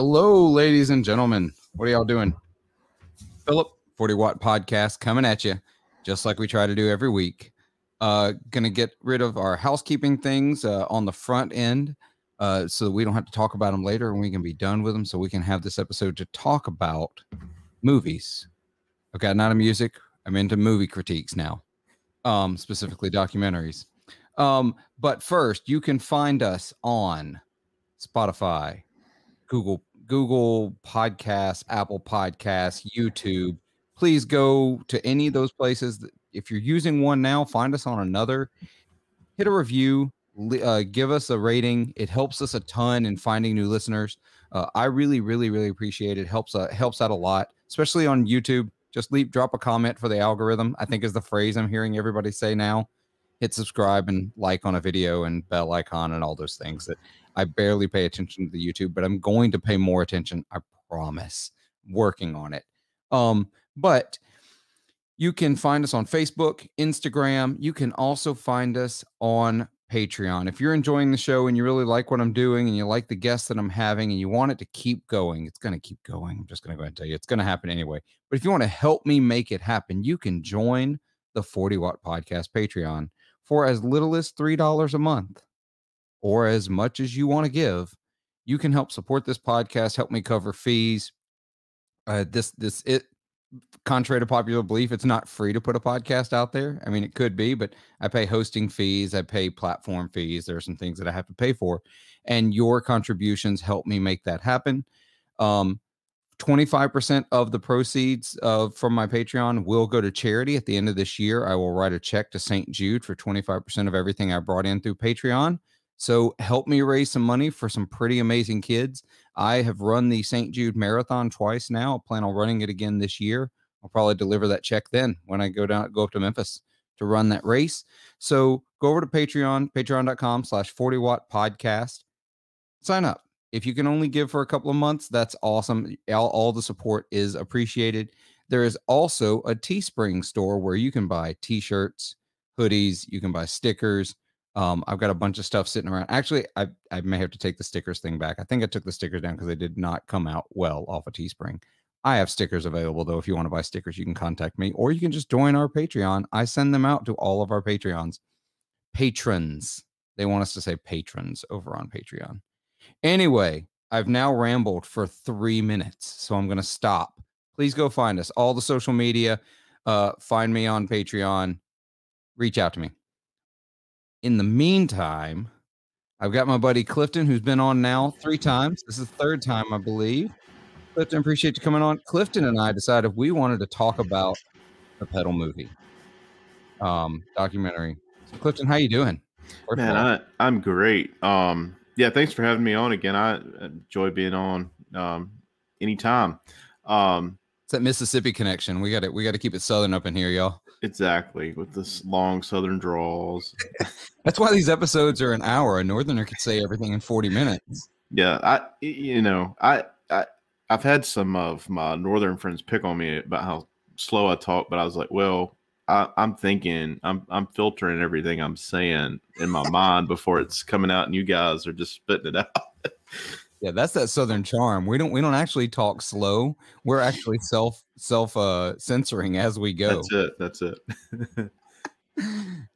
Hello, ladies and gentlemen. What are y'all doing? Phillip, 40 Watt Podcast coming at you, just like we try to do every week. Gonna get rid of our housekeeping things on the front end so that we don't have to talk about them later and we can be done with them so we can have this episode to talk about movies. Okay, not a music. I'm into movie critiques now, specifically documentaries. But first, you can find us on Spotify, Google Podcasts, Apple Podcasts, YouTube. Please go to any of those places. If you're using one now, find us on another. Hit a review. Give us a rating. It helps us a ton in finding new listeners. I really, really, really appreciate it. Helps out a lot, especially on YouTube. Just drop a comment for the algorithm, I think is the phrase I'm hearing everybody say now. Hit subscribe and like on a video and bell icon and all those things that I barely pay attention to the YouTube, but I'm going to pay more attention. I promise. Working on it. But you can find us on Facebook, Instagram. You can also find us on Patreon. If you're enjoying the show and you really like what I'm doing and you like the guests that I'm having and you want it to keep going, it's going to keep going. I'm just going to go ahead and tell you it's going to happen anyway. But if you want to help me make it happen, you can join the 40 Watt Podcast Patreon for as little as $3 a month or as much as you want to give. You can help support this podcast, help me cover fees. Contrary to popular belief, it's not free to put a podcast out there. I mean, it could be, but I pay hosting fees. I pay platform fees. There are some things that I have to pay for, and your contributions help me make that happen. 25% of the proceeds from my Patreon will go to charity. At the end of this year, I will write a check to St. Jude for 25% of everything I brought in through Patreon. So help me raise some money for some pretty amazing kids. I have run the St. Jude Marathon twice now. I plan on running it again this year. I'll probably deliver that check then when I go up to Memphis to run that race. So go over to Patreon, patreon.com/40 Watt Podcast. Sign up. If you can only give for a couple of months, that's awesome. All the support is appreciated. There is also a Teespring store where you can buy t-shirts, hoodies, you can buy stickers. I've got a bunch of stuff sitting around. Actually, I may have to take the stickers thing back. I think I took the stickers down because they did not come out well off of Teespring. I have stickers available, though. If you want to buy stickers, you can contact me, or you can just join our Patreon. I send them out to all of our patrons. They want us to say patrons over on Patreon. Anyway, I've now rambled for 3 minutes, so I'm going to stop. Please go find us. All the social media. Find me on Patreon. Reach out to me. In the meantime, I've got my buddy Clifton, who's been on now 3 times. This is the 3rd time, I believe. Clifton, appreciate you coming on. Clifton and I decided we wanted to talk about the Pedal movie documentary. So, Clifton, how you doing? Man, I'm great. Yeah, thanks for having me on again. I enjoy being on anytime. It's that Mississippi connection. We got to keep it southern up in here, y'all. Exactly, with this long southern draws. That's why these episodes are an hour. A northerner could say everything in 40 minutes. Yeah, I've had some of my northern friends pick on me about how slow I talk, but I was like, well, I'm thinking, I'm filtering everything I'm saying in my mind before it's coming out, and you guys are just spitting it out. Yeah, that's that southern charm. We don't actually talk slow. We're actually self censoring as we go. That's it.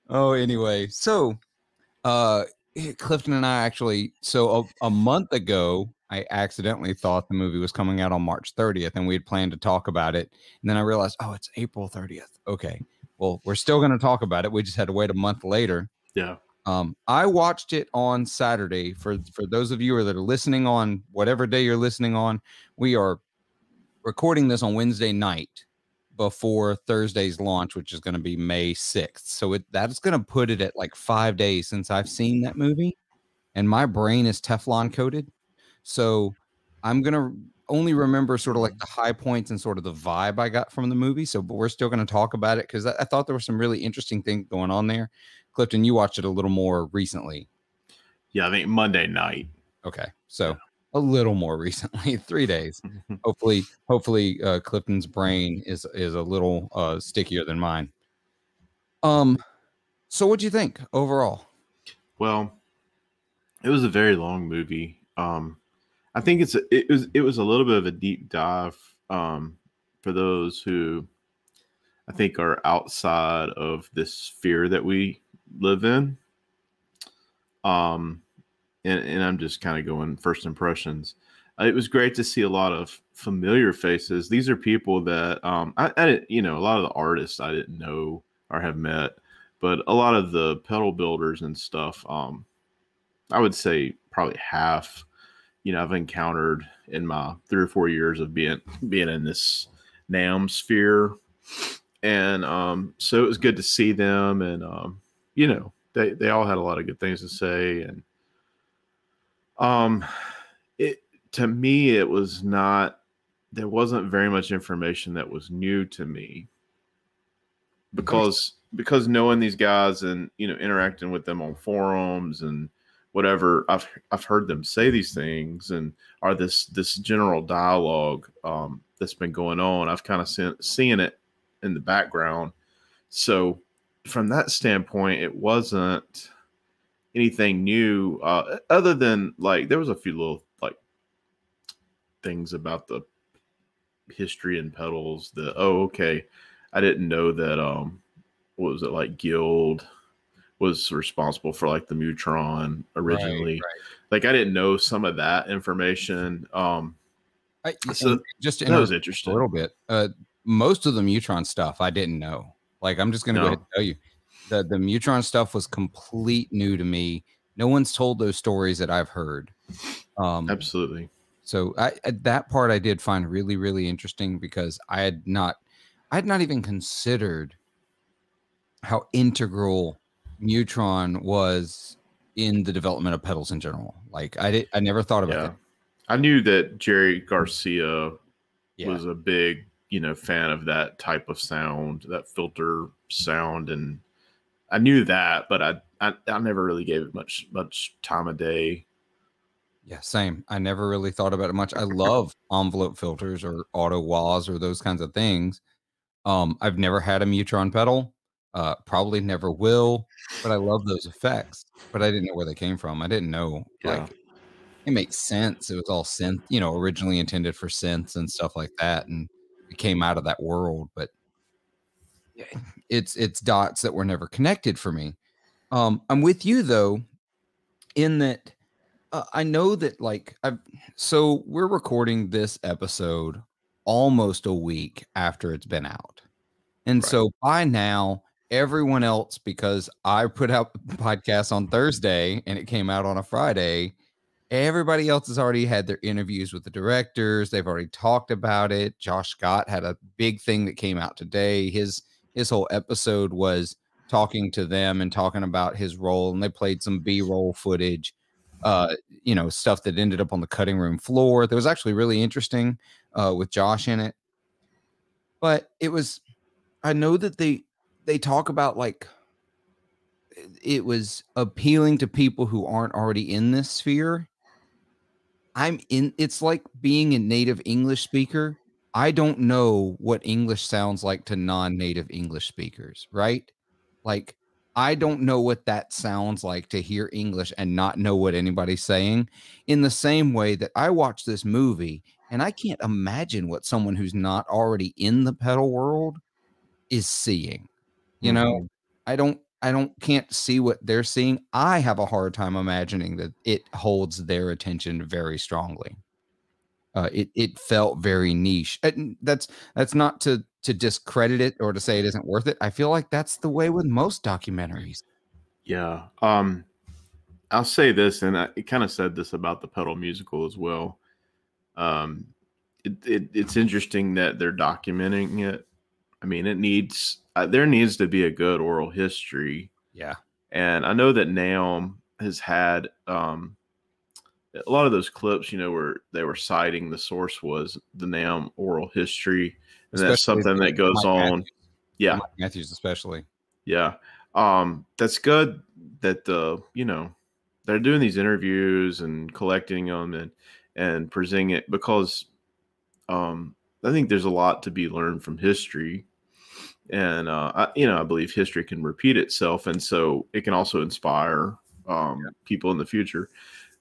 Oh, anyway, so Clifton and I actually, a month ago, I accidentally thought the movie was coming out on March 30th, and we had planned to talk about it. And then I realized, oh, it's April 30th. Okay, well, we're still going to talk about it. We just had to wait a month later. Yeah. I watched it on Saturday. For those of you that are listening on whatever day you're listening on, we are recording this on Wednesday night before Thursday's launch, which is going to be May 6th. So that's going to put it at like 5 days since I've seen that movie, and my brain is Teflon coated. So I'm going to only remember sort of like the high points and sort of the vibe I got from the movie. But we're still going to talk about it because I thought there were some really interesting things going on there. Clifton, you watched it a little more recently. Yeah, I think Monday night. Okay, so a little more recently, 3 days. Hopefully, Clifton's brain is a little stickier than mine. So what'd you think overall? Well, it was a very long movie. I think it was a little bit of a deep dive for those who I think are outside of this sphere that we live in. Um, and I'm just kind of going first impressions. It was great to see a lot of familiar faces. These are people that I didn't, you know, a lot of the artists I didn't know or have met, but a lot of the pedal builders and stuff. I would say probably half. You know, I've encountered in my 3 or 4 years of being in this NAMM sphere, and so it was good to see them, and you know, they all had a lot of good things to say, and um, it to me it was not there wasn't very much information that was new to me because knowing these guys and you know interacting with them on forums and whatever I've heard them say these things and are this general dialogue that's been going on. I've kind of seen it in the background. So from that standpoint, it wasn't anything new other than like there was a few little like things about the history and pedals that okay, I didn't know that what was it like Guild was responsible for like the Mutron originally. Right. Like I didn't know some of that information. So just to that was interesting a little bit. Most of the Mutron stuff I didn't know. Like I'm just going to go ahead and tell you, the Mutron stuff was complete new to me. No one's told those stories that I've heard. Absolutely. So that part I did find really, really interesting because I had not even considered how integral Mutron was in the development of pedals in general. Like I never thought about that. I knew that Jerry Garcia was a big, you know, fan of that type of sound, that filter sound, and I knew that, but I never really gave it much time of day. Yeah, same. I never really thought about it much. I love envelope filters or auto wahs or those kinds of things. I've never had a Mutron pedal, probably never will, but I love those effects. But I didn't know where they came from. I didn't know like it makes sense. It was all synth, you know, originally intended for synths and stuff like that, and it came out of that world. But it's dots that were never connected for me. I'm with you though, in that I know that like so we're recording this episode almost a week after it's been out. And so by now, everyone else, because I put out the podcast on Thursday and it came out on a Friday, everybody else has already had their interviews with the directors. They've already talked about it. Josh Scott had a big thing that came out today. His whole episode was talking to them and talking about his role, and they played some B-roll footage, you know, stuff that ended up on the cutting room floor. That was actually really interesting with Josh in it. But it was, I know that they talk about like it was appealing to people who aren't already in this sphere. It's like being a native English speaker. I don't know what English sounds like to non-native English speakers, right? Like, I don't know what that sounds like to hear English and not know what anybody's saying. In the same way that I watch this movie and I can't imagine what someone who's not already in the pedal world is seeing. You know, can't see what they're seeing. I have a hard time imagining that it holds their attention very strongly. It felt very niche. And that's not to discredit it or to say it isn't worth it. I feel like that's the way with most documentaries. Yeah. I'll say this, and I kind of said this about the pedal musical as well. It's interesting that they're documenting it. I mean, it needs there needs to be a good oral history. Yeah. And I know that NAMM has had a lot of those clips, you know, where they were citing the source was the NAMM oral history, and especially that's something that goes Mike on. Matthews. Yeah, Mike Matthews especially. Yeah, that's good that you know they're doing these interviews and collecting them and presenting it because I think there's a lot to be learned from history, and you know I believe history can repeat itself, and so it can also inspire people in the future.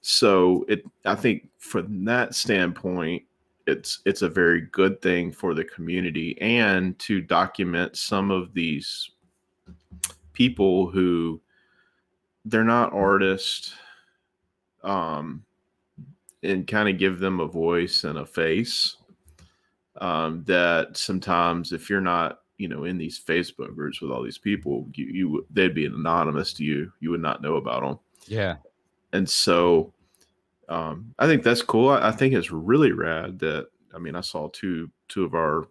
So I think from that standpoint, it's a very good thing for the community and to document some of these people who they're not artists, and kind of give them a voice and a face. That sometimes if you're not, in these Facebook groups with all these people, they'd be anonymous to you. You would not know about them. Yeah. And so I think that's cool. I think it's really rad that, I saw two of our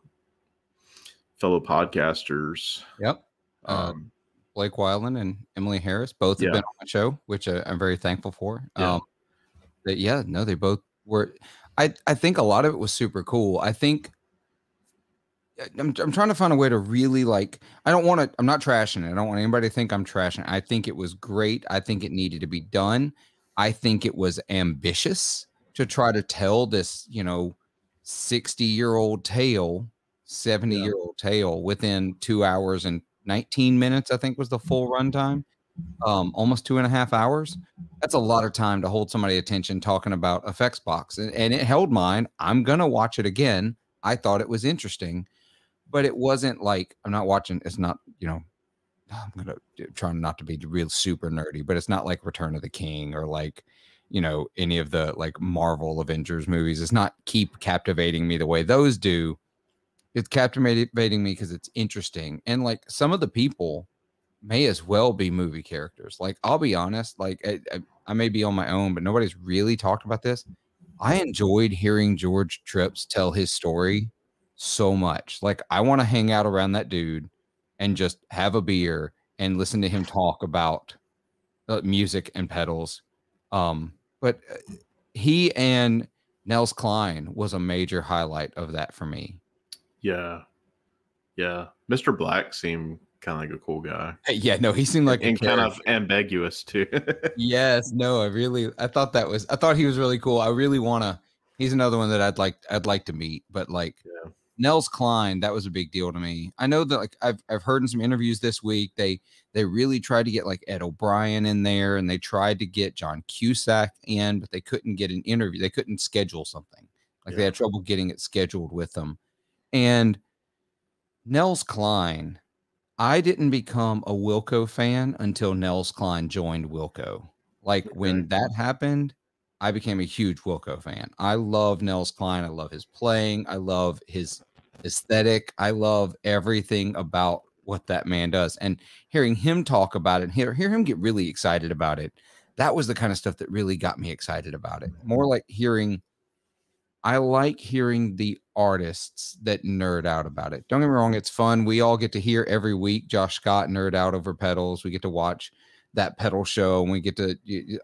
fellow podcasters. Yep. Blake Weiland and Emily Harris both have been on the show, which I'm very thankful for. They both were. I think a lot of it was super cool. I think I'm trying to find a way to really I'm not trashing it. I don't want anybody to think I'm trashing it. I think it was great. I think it needed to be done. I think it was ambitious to try to tell this, 60-year-old tale, 70-year-old tale within 2 hours and 19 minutes, I think was the full runtime. Almost 2.5 hours. That's a lot of time to hold somebody's attention talking about effects box. And it held mine. I'm going to watch it again. I thought it was interesting, but it wasn't like, I'm not watching. It's not, I'm going to try not to be real super nerdy, but it's not like Return of the King or any of the Marvel Avengers movies. It's not keep captivating me the way those do. It's captivating me because it's interesting. And some of the people may as well be movie characters. I'll be honest, I may be on my own, but nobody's really talked about this. I enjoyed hearing George Trips tell his story so much. I want to hang out around that dude and just have a beer and listen to him talk about music and pedals. But he and Nels Klein was a major highlight of that for me. Yeah. Mr. Black seemed kind of like a cool guy. Yeah, no, he seemed like and kind of ambiguous too. Yes, no, I thought he was really cool. He's another one that I'd like to meet, but Nels Klein, that was a big deal to me. I know that I've heard in some interviews this week, they really tried to get Ed O'Brien in there, and they tried to get John Cusack in, but they couldn't get an interview. They couldn't schedule something. They had trouble getting it scheduled with them. And Nels Klein, I didn't become a Wilco fan until Nels Klein joined Wilco. When that happened, I became a huge Wilco fan. I love Nels Klein. I love his playing. I love his aesthetic. I love everything about what that man does. And hearing him talk about it, hear him get really excited about it, that was the kind of stuff that really got me excited about it. More I like hearing the artists that nerd out about it. Don't get me wrong, it's fun. We all get to hear every week Josh Scott nerd out over pedals. We get to watch that pedal show, and we get to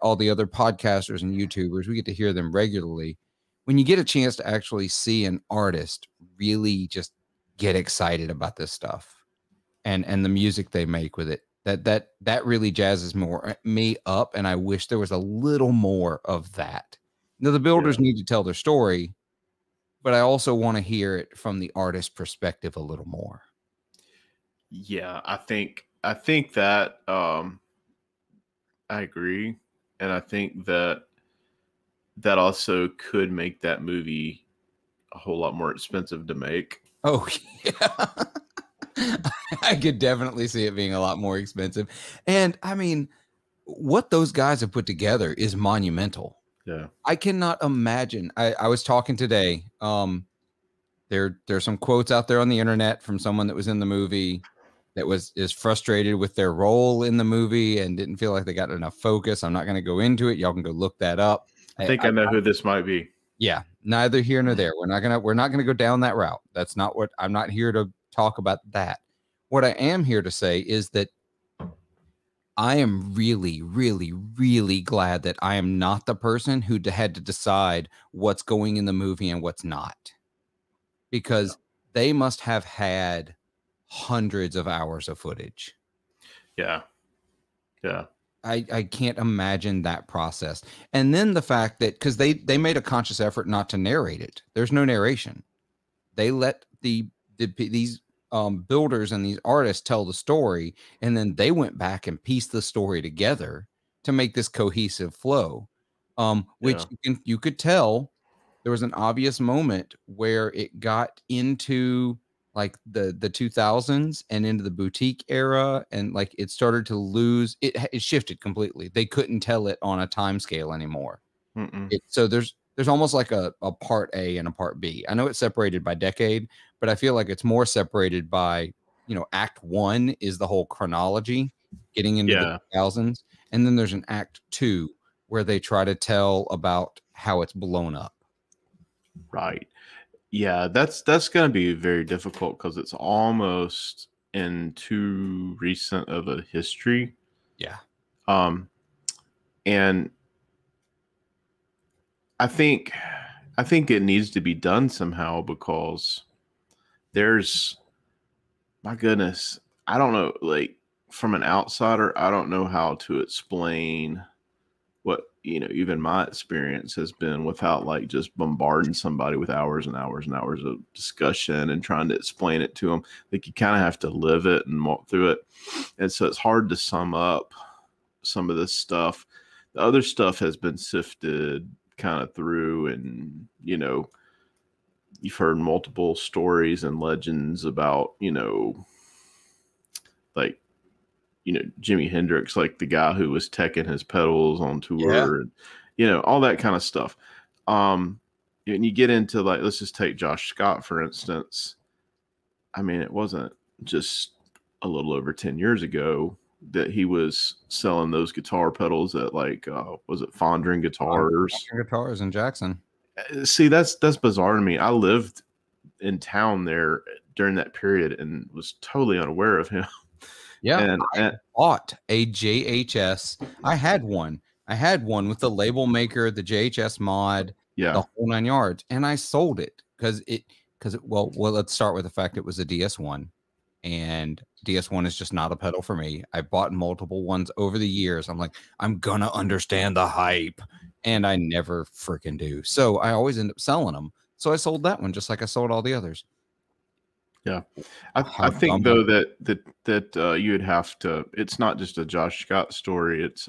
all the other podcasters and YouTubers. We get to hear them regularly. When you get a chance to actually see an artist really just get excited about this stuff and the music they make with it, that really jazzes me up. And I wish there was a little more of that. Now, the builders need to tell their story, but I also want to hear it from the artist perspective a little more. Yeah, I think that I agree, and I think that also could make that movie a whole lot more expensive to make. Oh yeah, I could definitely see it being a lot more expensive, and what those guys have put together is monumental. Yeah, I cannot imagine. I was talking today. There's some quotes out there on the internet from someone that was in the movie that is frustrated with their role in the movie and didn't feel like they got enough focus. I'm not going to go into it. Y'all can go look that up. I think I know who this might be. Yeah, neither here nor there. We're not gonna go down that route. That's not what I'm not here to talk about that. What I am here to say is that I am really, really, really glad that I am not the person who had to decide what's going in the movie and what's not, because they must have had hundreds of hours of footage. Yeah. I can't imagine that process. And then the fact that, because they made a conscious effort not to narrate it. There's no narration. They let these builders and these artists tell the story, and then they went back and pieced the story together to make this cohesive flow. which you could tell there was an obvious moment where it got into like the 2000s and into the boutique era, and like it started to lose it shifted completely. They couldn't tell it on a time scale anymore. So there's almost like a part A and a part B. I know it's separated by decade, but I feel like it's more separated by, act 1 is the whole chronology getting into the 2000s, and then there's an act 2 where they try to tell about how it's blown up. Right. Yeah, that's going to be very difficult because it's almost in too recent of a history. Yeah. And I think it needs to be done somehow because my goodness, I don't know, like from an outsider, I don't know how to explain what, even my experience has been without like just bombarding somebody with hours and hours and hours of discussion and trying to explain it to them. Like you kind of have to live it and walk through it. And so it's hard to sum up some of this stuff. The other stuff has been sifted kind of through, and, you've heard multiple stories and legends about, like, Jimi Hendrix, like the guy who was teching his pedals on tour, and, all that kind of stuff. And you get into like, let's just take Josh Scott, for instance. I mean, it wasn't just a little over 10 years ago that he was selling those guitar pedals at like, was it Fondren Guitars? Fondren Guitars in Jackson. See, that's bizarre to me. I lived in town there during that period and was totally unaware of him. Yeah, and I bought a JHS. I had one with the label maker, the JHS mod, the whole 9 yards, and I sold it because well, let's start with the fact it was a DS1, and DS1 is just not a pedal for me. I bought multiple ones over the years. I'm like, I'm gonna understand the hype, and I never freaking do. So I always end up selling them. So I sold that one just like I sold all the others. Yeah, I think though that you would have to. It's not just a Josh Scott story. It's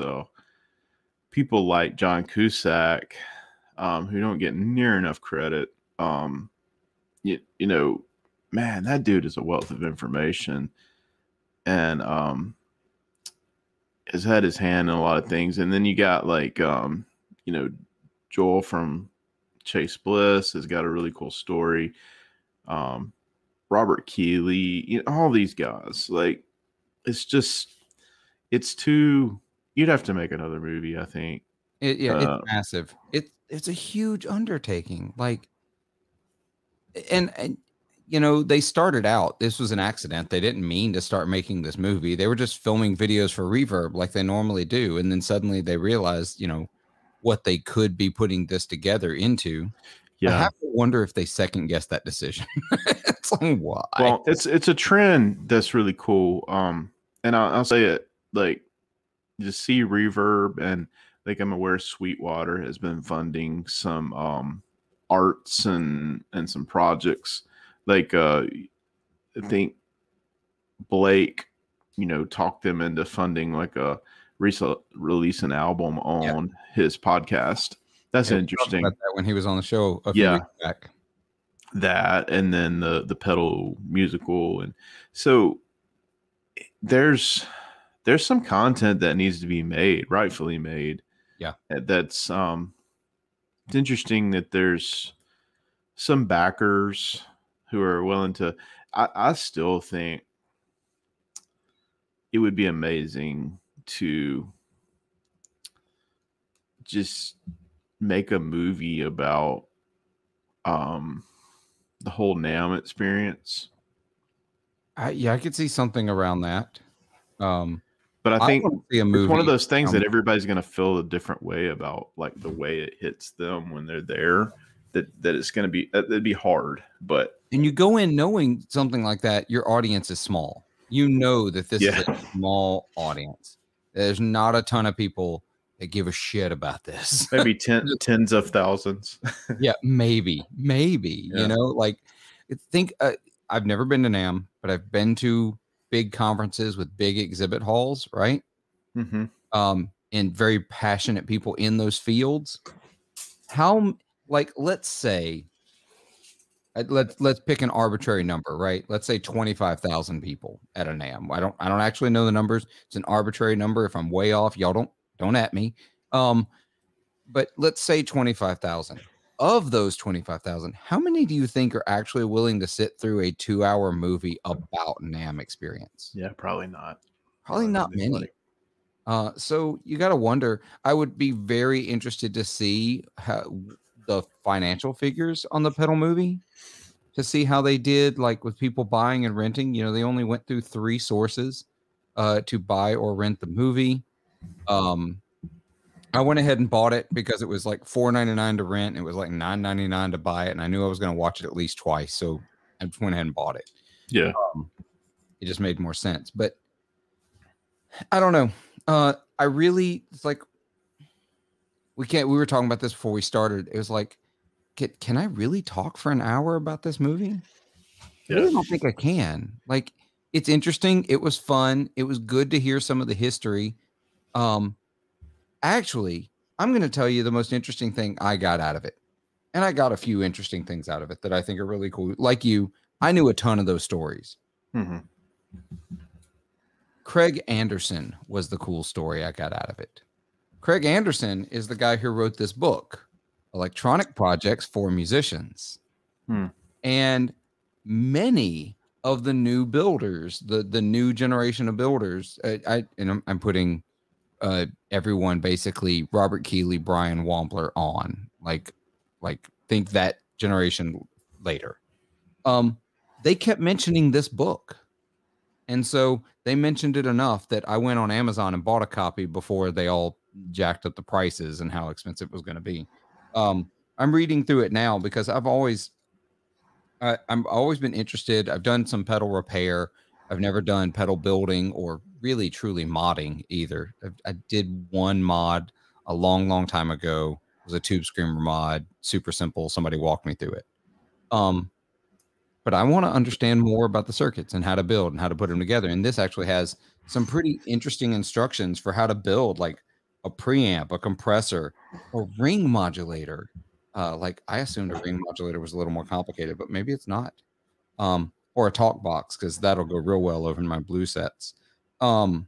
people like John Cusack, who don't get near enough credit. You know, man, that dude is a wealth of information, and has had his hand in a lot of things. And then you got like Joel from Chase Bliss has got a really cool story. Robert Keeley, all these guys, like, it's too, you'd have to make another movie, I think. It's massive. It's a huge undertaking. Like, and they started out, this was an accident. They didn't mean to start making this movie. They were just filming videos for Reverb like they normally do. And then suddenly they realized, what they could be putting this together into. Yeah. I have to wonder if they second guessed that decision. It's like, why? Well, it's a trend that's really cool. And I'll say it, like, you see Reverb, and like I'm aware Sweetwater has been funding some arts and some projects. Like I think Blake, talked them into funding like a release an album on his podcast. That's interesting. About that when he was on the show a few weeks back. That, and then the pedal musical, and so there's some content that needs to be made, rightfully made. Yeah, that's it's interesting that there's some backers who are willing to. I still think it would be amazing to just make a movie about the whole NAMM experience. I could see something around that. But I think it's one of those things that everybody's going to feel a different way about, like the way it hits them when they're there. That it's going to be, it'd be hard. And you go in knowing something like that, your audience is small. That this is a small audience. There's not a ton of people that give a shit about this. Maybe tens of thousands. Yeah, maybe. Like, think I've never been to NAMM, but I've been to big conferences with big exhibit halls, right? Mm-hmm. and very passionate people in those fields. How, like, let's say, let's pick an arbitrary number, right? Let's say 25,000 people at a NAMM. I don't actually know the numbers. It's an arbitrary number. If I'm way off, y'all don't at me. But let's say 25,000. Of those 25,000, how many do you think are actually willing to sit through a 2-hour movie about NAMM experience? Yeah, probably not. Probably not many. So you got to wonder. I would be very interested to see how the financial figures on the pedal movie, to see how they did, like with people buying and renting. You know, they only went through 3 sources to buy or rent the movie. I went ahead and bought it because it was like $4.99 to rent. It was like $9.99 to buy it, and I knew I was going to watch it at least twice, so I just went ahead and bought it. Yeah, it just made more sense. But I don't know. I really, it's like, we were talking about this before we started. It was like, can I really talk for an hour about this movie? I really don't think I can. Like, it's interesting. It was fun. It was good to hear some of the history. Actually, I'm going to tell you the most interesting thing I got out of it. And I got a few interesting things out of it that I think are really cool. Like you, I knew a ton of those stories. Mm-hmm. Craig Anderson was the cool story I got out of it. Craig Anderson is the guy who wrote this book, Electronic Projects for Musicians. And many of the new builders, the new generation of builders, I'm putting everyone, basically Robert Keeley, Brian Wampler on, like think that generation later. They kept mentioning this book. And so they mentioned it enough that I went on Amazon and bought a copy before they all jacked up the prices and how expensive it was going to be. I'm reading through it now because I've always been interested. I've done some pedal repair. I've never done pedal building or really truly modding either. I did one mod a long time ago. It was a Tube Screamer mod, super simple. Somebody walked me through it. But I want to understand more about the circuits and how to build and how to put them together. And this actually has some pretty interesting instructions for how to build, like a preamp, a compressor, a ring modulator. Like, I assumed a ring modulator was a little more complicated, but maybe it's not. Or a talk box, because that'll go real well over in my blue sets. But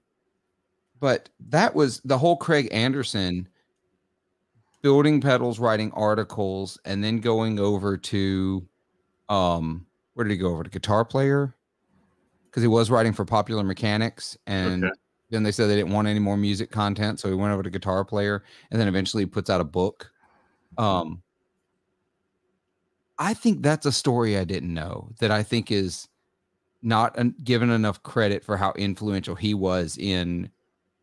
that was the whole Craig Anderson building pedals, writing articles, and then going over to where did he go over to? Guitar Player, because he was writing for Popular Mechanics, and then they said they didn't want any more music content, so he went over to Guitar Player, and then eventually puts out a book. I think that's a story I didn't know, that I think is not given enough credit for how influential he was in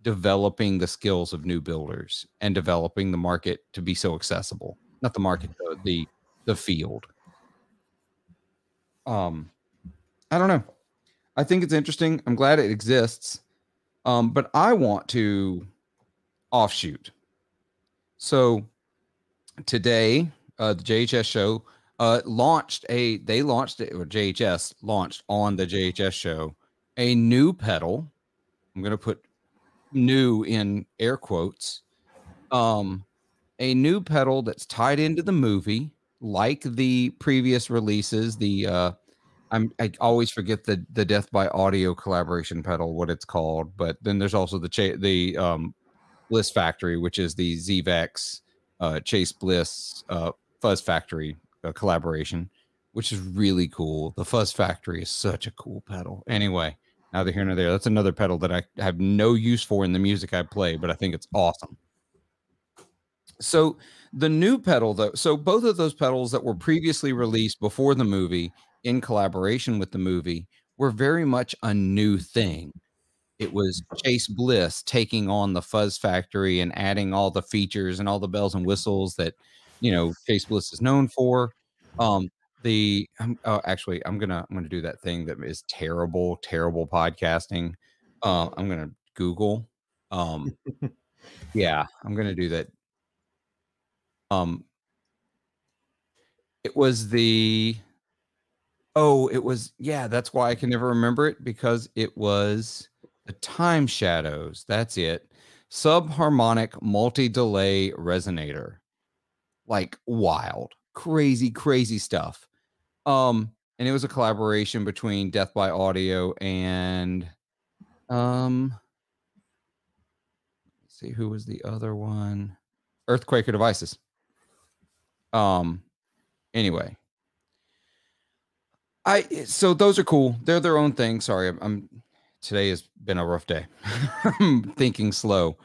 developing the skills of new builders and developing the market to be so accessible. Not the market, the field. I don't know. I think it's interesting. I'm glad it exists. But I want to offshoot. So today, the JHS show JHS launched on the JHS show a new pedal. I'm going to put new in air quotes. A new pedal that's tied into the movie, like the previous releases. I always forget the Death by Audio collaboration pedal, what it's called. But then there's also the Bliss Factory, which is the ZVEX Chase Bliss Fuzz Factory collaboration, which is really cool. The Fuzz Factory is such a cool pedal. Anyway, neither here nor there. That's another pedal that I have no use for in the music I play, but I think it's awesome. So the new pedal, though, so both of those pedals that were previously released before the movie in collaboration with the movie were very much a new thing. It was Chase Bliss taking on the Fuzz Factory and adding all the features and all the bells and whistles that, Chase Bliss is known for. Actually, I'm gonna do that thing that is terrible podcasting. I'm gonna Google. Yeah, I'm gonna do that. It was that's why I can never remember it, because it was the Time Shadows. That's it. Subharmonic multi-delay resonator. Like wild, crazy stuff. And it was a collaboration between Death by Audio and let's see who was the other one. Earthquaker Devices. Anyway. So those are cool. They're their own thing. Sorry, I'm today has been a rough day. I'm thinking slow.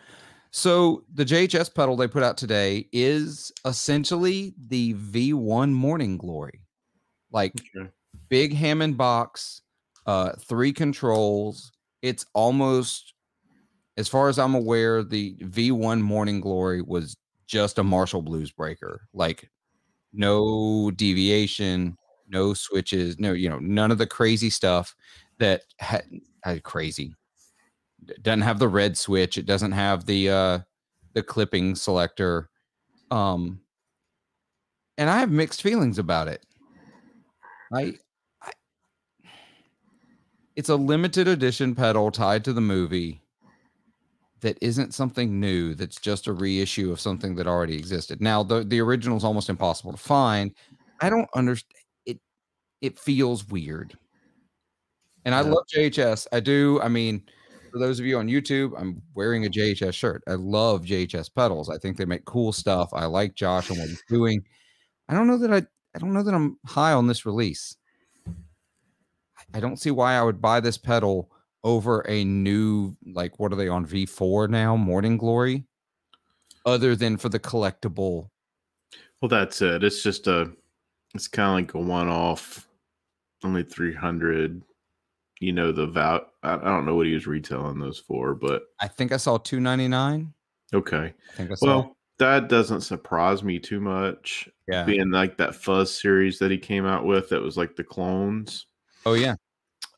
So the JHS pedal they put out today is essentially the V1 Morning Glory. Like big Hammond box, 3 controls. It's almost, as far as I'm aware, the V1 Morning Glory was just a Marshall Blues breaker. Like no deviation, no switches, no, none of the crazy stuff that had crazy. It doesn't have the red switch. It doesn't have the clipping selector. And I have mixed feelings about it. It's a limited edition pedal tied to the movie that isn't something new. That's just a reissue of something that already existed. Now, the original is almost impossible to find. I don't understand it. It feels weird. And I love JHS. I do. I mean, for those of you on YouTube, I'm wearing a JHS shirt. I love JHS pedals. I think they make cool stuff. I like Josh and what he's doing. I don't know that I'm high on this release. I don't see why I would buy this pedal over a new, like, what are they on V4 now? Morning Glory, other than for the collectible. Well, that's it. It's just it's kind of like a one-off, only 300. I don't know what he was retailing those for, but I think I saw $299. Okay. I think I saw. Well, that doesn't surprise me too much. Yeah. Being like that Fuzz series that he came out with, that was like the clones. Oh yeah.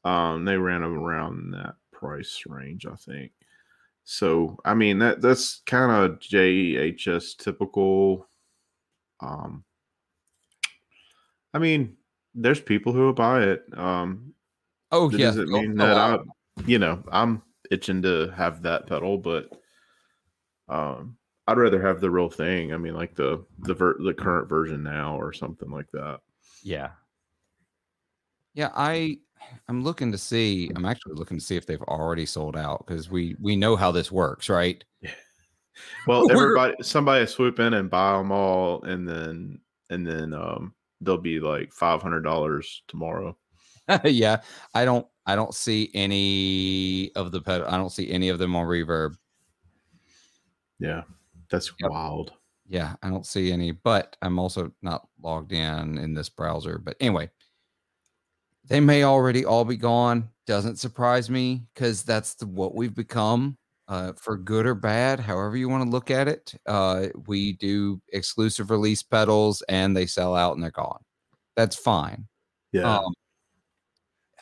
They ran around that price range, I think. So I mean that's kind of JHS typical. I mean, there's people who will buy it. Oh that yeah. doesn't mean that I'm itching to have that pedal, but I'd rather have the real thing. I mean, like the current version now or something like that. Yeah. Yeah, I'm looking to see. I'm actually looking to see if they've already sold out, because we know how this works, right? Yeah. Well, somebody swoop in and buy them all, and then they'll be like $500 tomorrow. Yeah, I don't see any of the pedal. I don't see any of them on Reverb. Yeah, that's wild. Yeah, I don't see any, but I'm also not logged in this browser. But anyway, they may already all be gone. Doesn't surprise me, because that's what we've become, for good or bad, however you want to look at it. We do exclusive release pedals and they sell out and they're gone. That's fine. Yeah.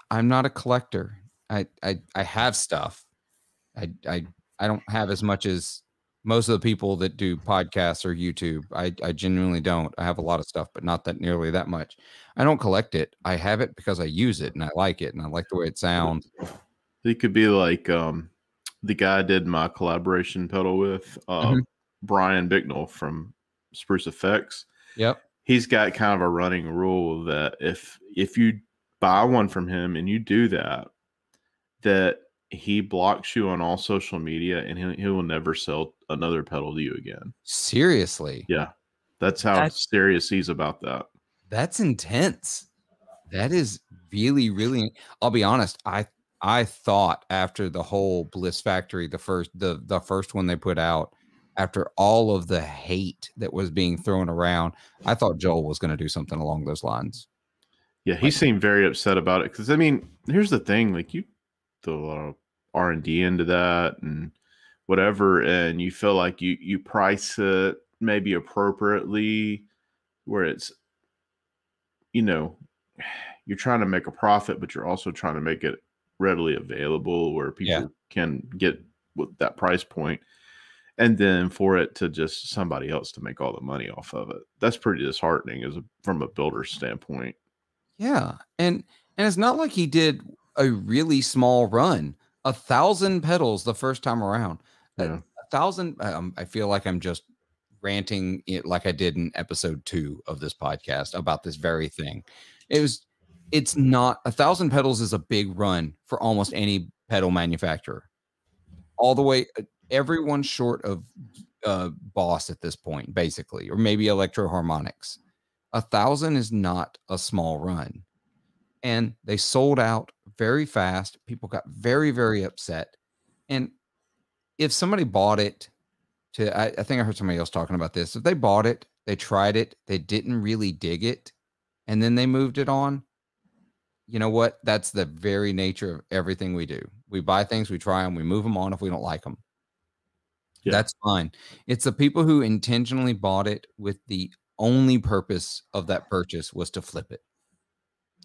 I'm not a collector. I have stuff. I don't have as much as most of the people that do podcasts or YouTube. I genuinely don't. I have a lot of stuff, but not that nearly that much. I don't collect it. I have it because I use it and I like it and I like the way it sounds. It could be like the guy I did my collaboration pedal with, Brian Bicknell from Spruce Effects. Yep. He's got kind of a running rule that if you buy one from him and you do that he blocks you on all social media and he will never sell another pedal to you again. Seriously? Yeah. That's how serious he's about that. That's intense. That is really, really, I'll be honest. I thought after the whole Bliss Factory, the first one they put out, after all of the hate that was being thrown around, I thought Joel was going to do something along those lines. Yeah, he seemed very upset about it, because I mean, here's the thing: like, you throw a lot of R&D into that and whatever, and you feel like you price it maybe appropriately, where it's, you're trying to make a profit, but you're also trying to make it readily available where people can get with that price point. And then for it to just somebody else to make all the money off of it, that's pretty disheartening from a builder's standpoint. Yeah. And it's not like he did a really small run. 1,000 pedals the first time around. Yeah. 1,000. I feel like I'm just ranting it like I did in episode 2 of this podcast about this very thing. It's not 1,000 pedals is a big run for almost any pedal manufacturer. All the way, everyone short of Boss at this point, basically, or maybe Electro Harmonics. 1,000 is not a small run, and they sold out very fast. People got very, very upset, and if somebody bought it I think I heard somebody else talking about this. If they bought it, they tried it, they didn't really dig it, and then they moved it on. You know what? That's the very nature of everything we do. We buy things, we try them, we move them on if we don't like them. Yeah. That's fine. It's the people who intentionally bought it with the only purpose of that purchase was to flip it.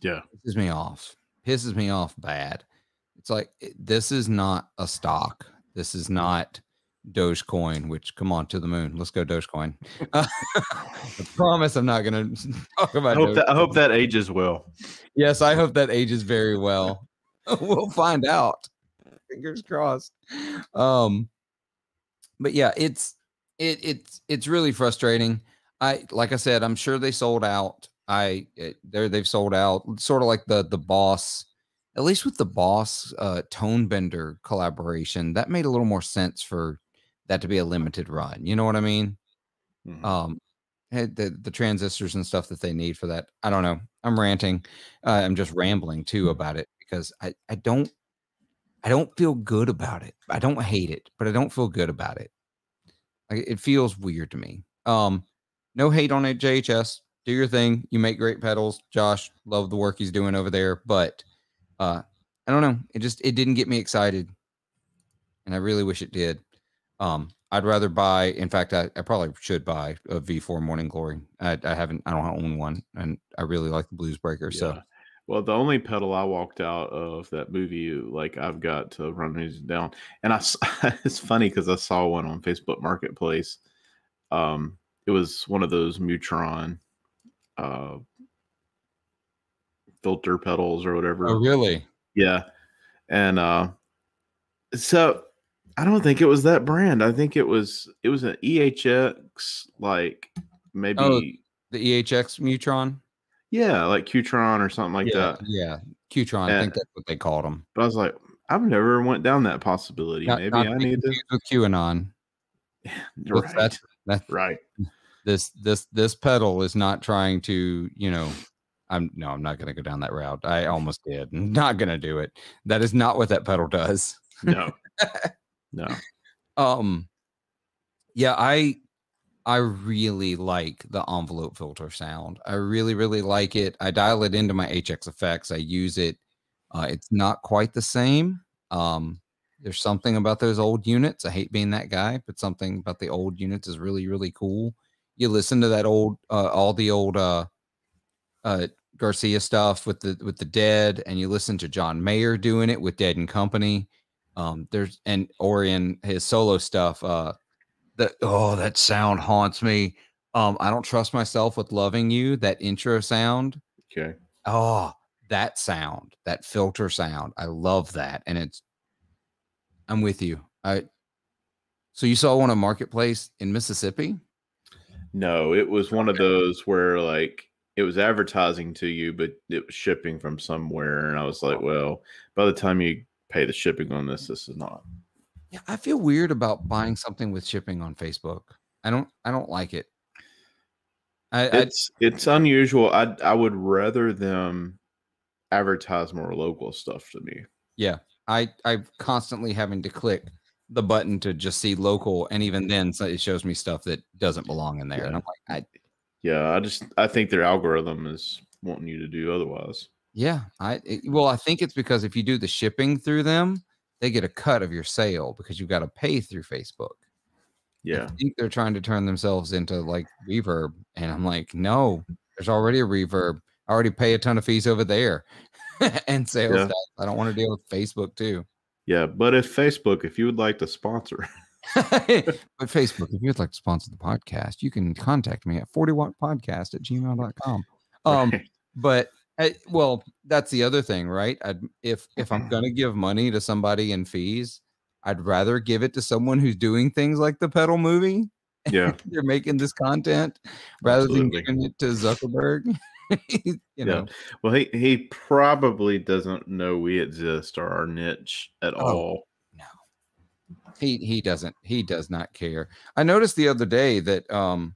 Yeah. Pisses me off. Pisses me off bad. It's like, this is not a stock. This is not Dogecoin, which, come on, to the moon. Let's go Dogecoin. I promise I'm not going to talk about I hope that ages well. Yes, I hope that ages very well. We'll find out. Fingers crossed. But yeah, it's really frustrating. Like I said, I'm sure they sold out. They've sold out, sort of like the Boss. At least with the Boss Tone Bender collaboration, that made a little more sense for that to be a limited run. You know what I mean? Mm-hmm. The transistors and stuff that they need for that. I don't know. I'm ranting. I'm just rambling too about it because I don't feel good about it. I don't hate it, but I don't feel good about it. Like, it feels weird to me. No hate on it, JHS. Do your thing. You make great pedals. Josh, love the work he's doing over there, but I don't know. It didn't get me excited, and I really wish it did. I'd rather buy. In fact, I probably should buy a V4 Morning Glory. I don't own one, and I really like the Blues Breaker. Yeah. So, well, the only pedal I walked out of that movie, like, I've got to run music down, and it's funny because I saw one on Facebook Marketplace. It was one of those Mutron filter pedals or whatever. Oh, really? Yeah. And so I don't think it was that brand. I think it was an EHX, like maybe the EHX Mutron. Yeah, like Qtron or something like that. Yeah, Qtron. I think that's what they called them. But I was like, I've never went down that possibility. Maybe I need to with QAnon. Right. That's right. This pedal is not trying to, I'm not going to go down that route. I almost did. I'm not going to do it. That is not what that pedal does. No. Yeah, I really like the envelope filter sound. I really, really like it. I dial it into my HX effects. I use it. It's not quite the same. There's something about those old units. I hate being that guy, but something about the old units is really, really cool. You listen to that old, all the old Garcia stuff with the Dead, and you listen to John Mayer doing it with Dead and Company. Or in his solo stuff. That sound haunts me. I don't trust myself with Loving You. That intro sound. Okay. Oh, that sound, that filter sound. I love that, and I'm with you. So you saw one on Marketplace in Mississippi? No, it was one of those where, like, it was advertising to you, but it was shipping from somewhere, and I was like, well, by the time you pay the shipping on this is not. Yeah, I feel weird about buying something with shipping on Facebook. I don't like it. It's unusual. I would rather them advertise more local stuff to me. Yeah, I'm constantly having to click the button to just see local, and even then, it shows me stuff that doesn't belong in there, and I'm like, I think their algorithm is wanting you to do otherwise. Yeah, I think it's because if you do the shipping through them, they get a cut of your sale because you've got to pay through Facebook. Yeah. I think they're trying to turn themselves into like Reverb. And I'm like, no, there's already a Reverb. I already pay a ton of fees over there and sales tax. I don't want to deal with Facebook too. Yeah. But if you would like to sponsor. But Facebook, if you'd like to sponsor the podcast, you can contact me at 40wattpodcast@gmail.com. Right. But well, that's the other thing, right? If I'm going to give money to somebody in fees, I'd rather give it to someone who's doing things like the pedal movie. Yeah. They're making this content rather than Absolutely. giving it to Zuckerberg. You know. Well, he probably doesn't know we exist or our niche at Oh all. no. He doesn't. He does not care. I noticed the other day that one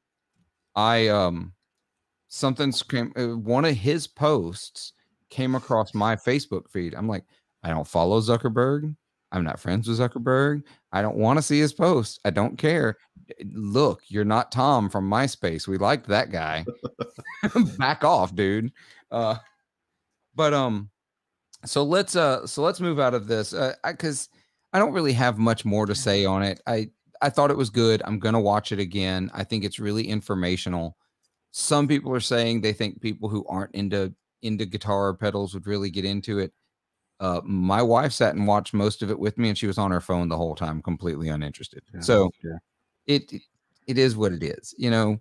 of his posts came across my Facebook feed. I'm like, I don't follow Zuckerberg. I'm not friends with Zuckerberg. I don't want to see his post. I don't care. Look, you're not Tom from MySpace. We liked that guy. Back off, dude. So let's move out of this because I don't really have much more to say on it. I thought it was good. I'm gonna watch it again. I think it's really informational. Some people are saying they think people who aren't into guitar or pedals would really get into it. My wife sat and watched most of it with me, and she was on her phone the whole time, completely uninterested. Yeah. So Yeah. it is what it is, you know.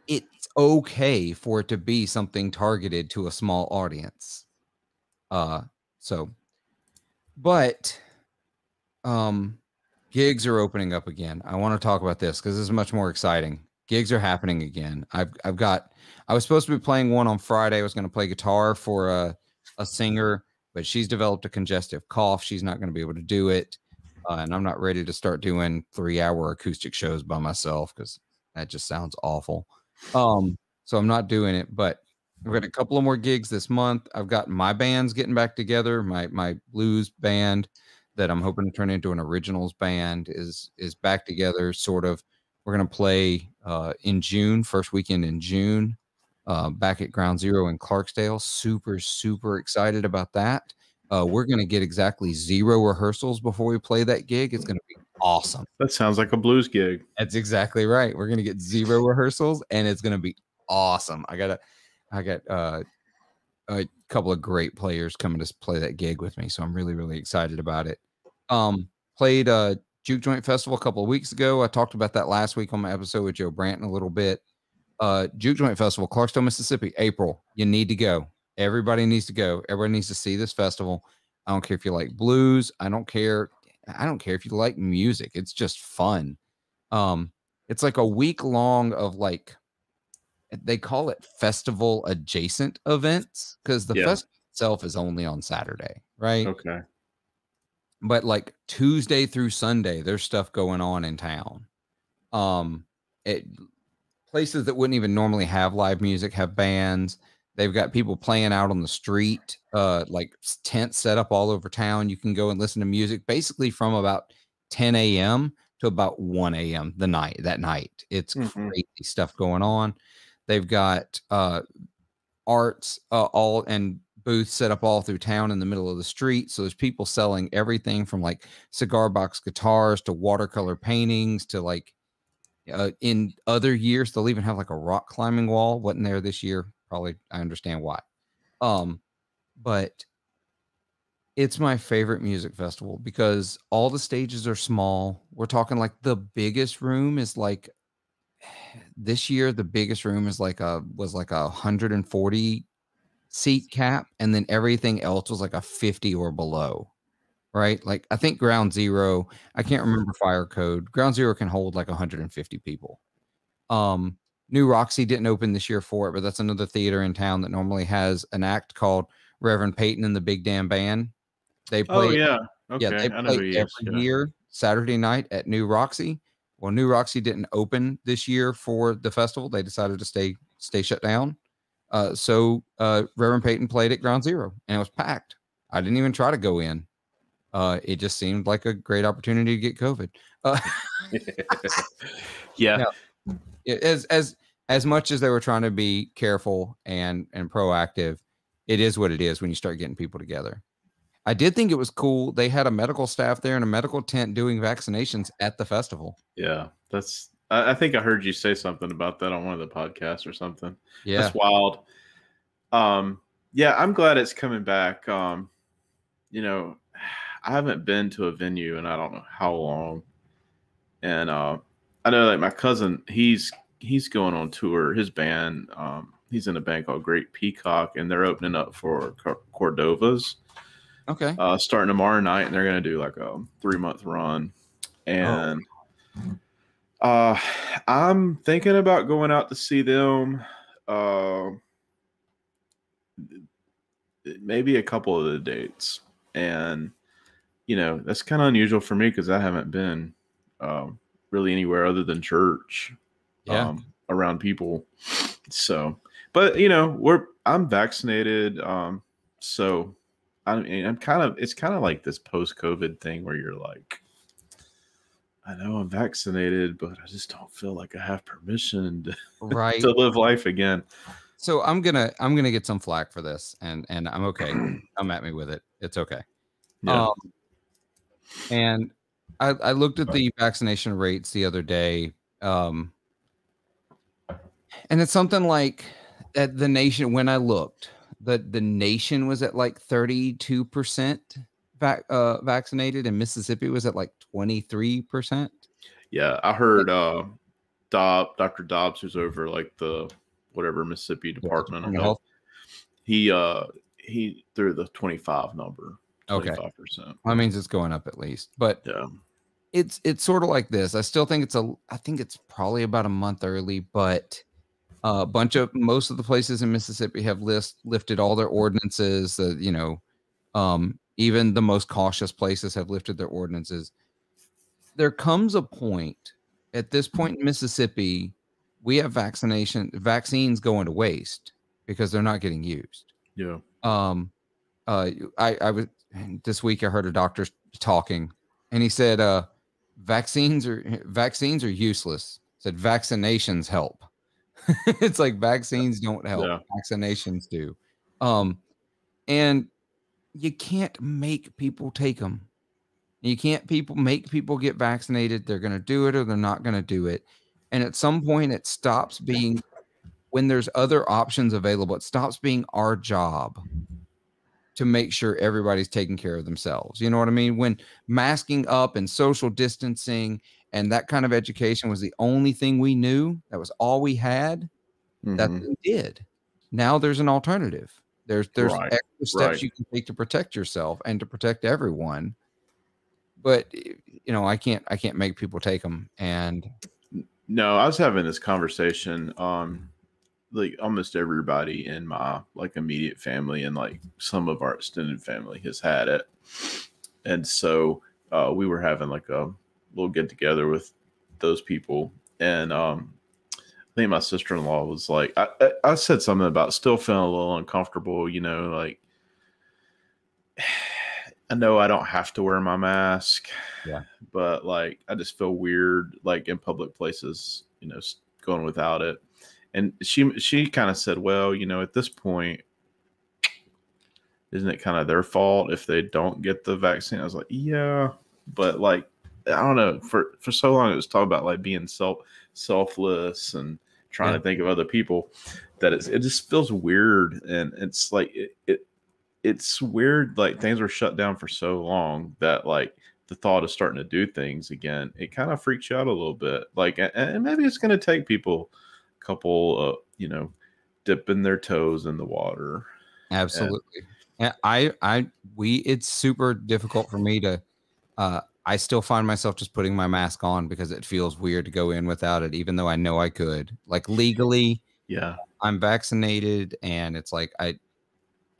It's okay for it to be something targeted to a small audience. But gigs are opening up again. I want to talk about this because this is much more exciting. Gigs are happening again. I was supposed to be playing one on Friday. I was going to play guitar for a singer, but she's developed a congestive cough. She's not going to be able to do it. And I'm not ready to start doing 3-hour acoustic shows by myself because that just sounds awful. So I'm not doing it, but I've got a couple of more gigs this month. I've got my bands getting back together. My blues band that I'm hoping to turn into an originals band is back together, sort of. We're going to play in June, first weekend in June, back at Ground Zero in Clarksdale. Super, super excited about that. We're going to get exactly 0 rehearsals before we play that gig. It's going to be awesome. That sounds like a blues gig. That's exactly right. We're going to get 0 rehearsals, and it's going to be awesome. I got a couple of great players coming to play that gig with me, so I'm really, really excited about it. Played Juke Joint Festival a couple of weeks ago. I talked about that last week on my episode with Joe Branton a little bit. Juke Joint Festival, Clarksdale, Mississippi, April. You need to go. Everybody needs to go. Everybody needs to see this festival. I don't care if you like blues. I don't care if you like music. It's just fun. It's like a week long of like, they call it festival adjacent events because the festival itself is only on Saturday, right? Okay. But like Tuesday through Sunday, there's stuff going on in town. Places that wouldn't even normally have live music have bands. They've got people playing out on the street, like tents set up all over town. You can go and listen to music basically from about 10 a.m. to about 1 a.m. that night. It's crazy stuff going on. They've got arts all and booths set up all through town in the middle of the street. So there's people selling everything from like cigar box guitars to watercolor paintings to like in other years, they'll even have like a rock climbing wall. Wasn't there this year? Probably. I understand why. But it's my favorite music festival because all the stages are small. We're talking like the biggest room is like this year, the biggest room is was like a 140 seat cap, and then everything else was like a 50 or below, right? Like I think Ground Zero, I can't remember Fire Code. Ground Zero can hold like 150 people. New Roxy didn't open this year for it, but that's another theater in town that normally has an act called Reverend Peyton and the Big Damn Band. They play, Okay. they I know who play he is. every year Saturday night at New Roxy. Well, New Roxy didn't open this year for the festival. They decided to stay shut down. So Reverend Peyton played at Ground Zero, and it was packed. I didn't even try to go in. It just seemed like a great opportunity to get COVID. Yeah. As much as they were trying to be careful and proactive, it is what it is when you start getting people together. I did think it was cool. They had a medical staff there in a medical tent doing vaccinations at the festival. Yeah, I think I heard you say something about that on one of the podcasts or something. Yeah. That's wild. Yeah, I'm glad it's coming back. You know, I haven't been to a venue in I don't know how long. And I know like my cousin, he's going on tour. His band, he's in a band called Great Peacock, and they're opening up for Cordova's. Okay. Starting tomorrow night, and they're going to do like a 3-month run. Oh, And I'm thinking about going out to see them. Maybe a couple of the dates. And, that's kind of unusual for me because I haven't been really anywhere other than church yeah. around people. So, but, I'm vaccinated. So I mean, it's kind of like this post-COVID thing where you're like, I know I'm vaccinated, but I just don't feel like I have permission to, Right. to live life again. So I'm gonna get some flack for this, and I'm okay. Come at me with it. It's okay. Yeah. And I looked at the vaccination rates the other day, and it's something like at the nation. When I looked, the nation was at like 32% vaccinated, and Mississippi was at like 23%. Yeah. I heard Dr. Dobbs, who's over like the whatever Mississippi Department of Health, he threw the 25 number. 25%. Okay. Well, that means it's going up at least. But yeah, it's sort of like this. I still think I think it's probably about a month early, but most of the places in Mississippi have lifted all their ordinances. Even the most cautious places have lifted their ordinances. There comes a point at this point in Mississippi, we have vaccines going to waste because they're not getting used. yeah. I was this week. I heard a doctor talking, and he said, vaccines are useless. Said vaccinations help. It's like vaccines don't help. Yeah. Vaccinations do. And you can't make people take them. You can't make people get vaccinated. They're going to do it or they're not going to do it. And at some point, it stops being, when there's other options available, it stops being our job to make sure everybody's taking care of themselves. You know what I mean? When masking up and social distancing and that kind of education was the only thing we knew, that was all we had, that's what we did. Now there's an alternative. There's Right. extra steps you can take to protect yourself and to protect everyone. But I can't make people take them. And no, I was having this conversation like almost everybody in my like immediate family and like some of our extended family has had it. And so we were having like a little get together with those people. And I think my sister-in-law was like, I said something about still feeling a little uncomfortable, like I know I don't have to wear my mask, but like I just feel weird like in public places, going without it. And she kind of said, well, at this point, isn't it kind of their fault if they don't get the vaccine? I was like, yeah, but like I don't know. For so long, it was talking about like being selfless and trying to think of other people. That it just feels weird, and it's like it's weird. Like things were shut down for so long that like the thought of starting to do things again, it kind of freaks you out a little bit. Like, and maybe it's going to take people a couple, dipping their toes in the water. absolutely. And it's super difficult for me to, I still find myself just putting my mask on because it feels weird to go in without it, even though I know I could. Like legally, I'm vaccinated, and it's like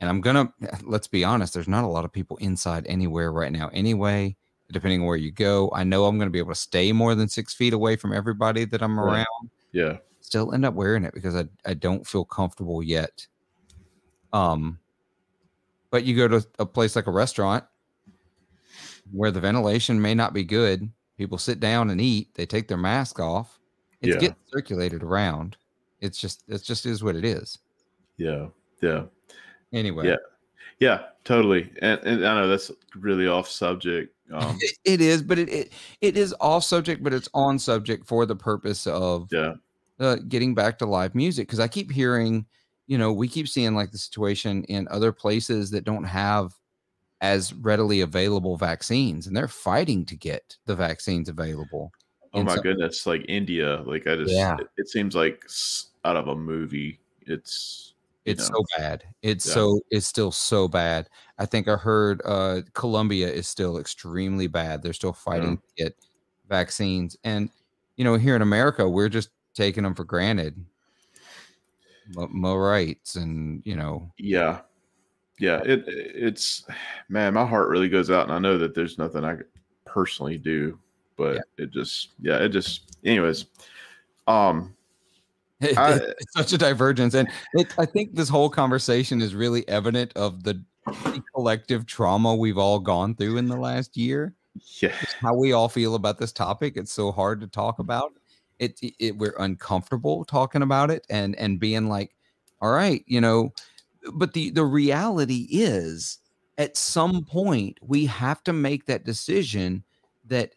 let's be honest, there's not a lot of people inside anywhere right now anyway, depending on where you go. I know I'm going to be able to stay more than 6 feet away from everybody that I'm around. Yeah. Still end up wearing it because I don't feel comfortable yet. But you go to a place like a restaurant where the ventilation may not be good. People sit down and eat. They take their mask off. It's getting circulated around. It just is what it is. Yeah. Yeah. Anyway. Yeah, totally. And I know that's really off subject. It is, but it is off subject, but it's on subject for the purpose of getting back to live music. Because I keep hearing, we keep seeing like the situation in other places that don't have as readily available vaccines, and they're fighting to get the vaccines available. Oh my goodness. Like India, like it seems like out of a movie. It's It's so bad. It's still so bad. I think I heard Colombia is still extremely bad. They're still fighting to get vaccines. And, here in America, we're just taking them for granted. More rights and, Yeah. It's, man, my heart really goes out, and I know that there's nothing I could personally do, but anyways, it's such a divergence. And I think this whole conversation is really evident of the collective trauma we've all gone through in the last year. Yeah. Just how we all feel about this topic. It's so hard to talk about we're uncomfortable talking about it and being like, all right, but the reality is at some point we have to make that decision that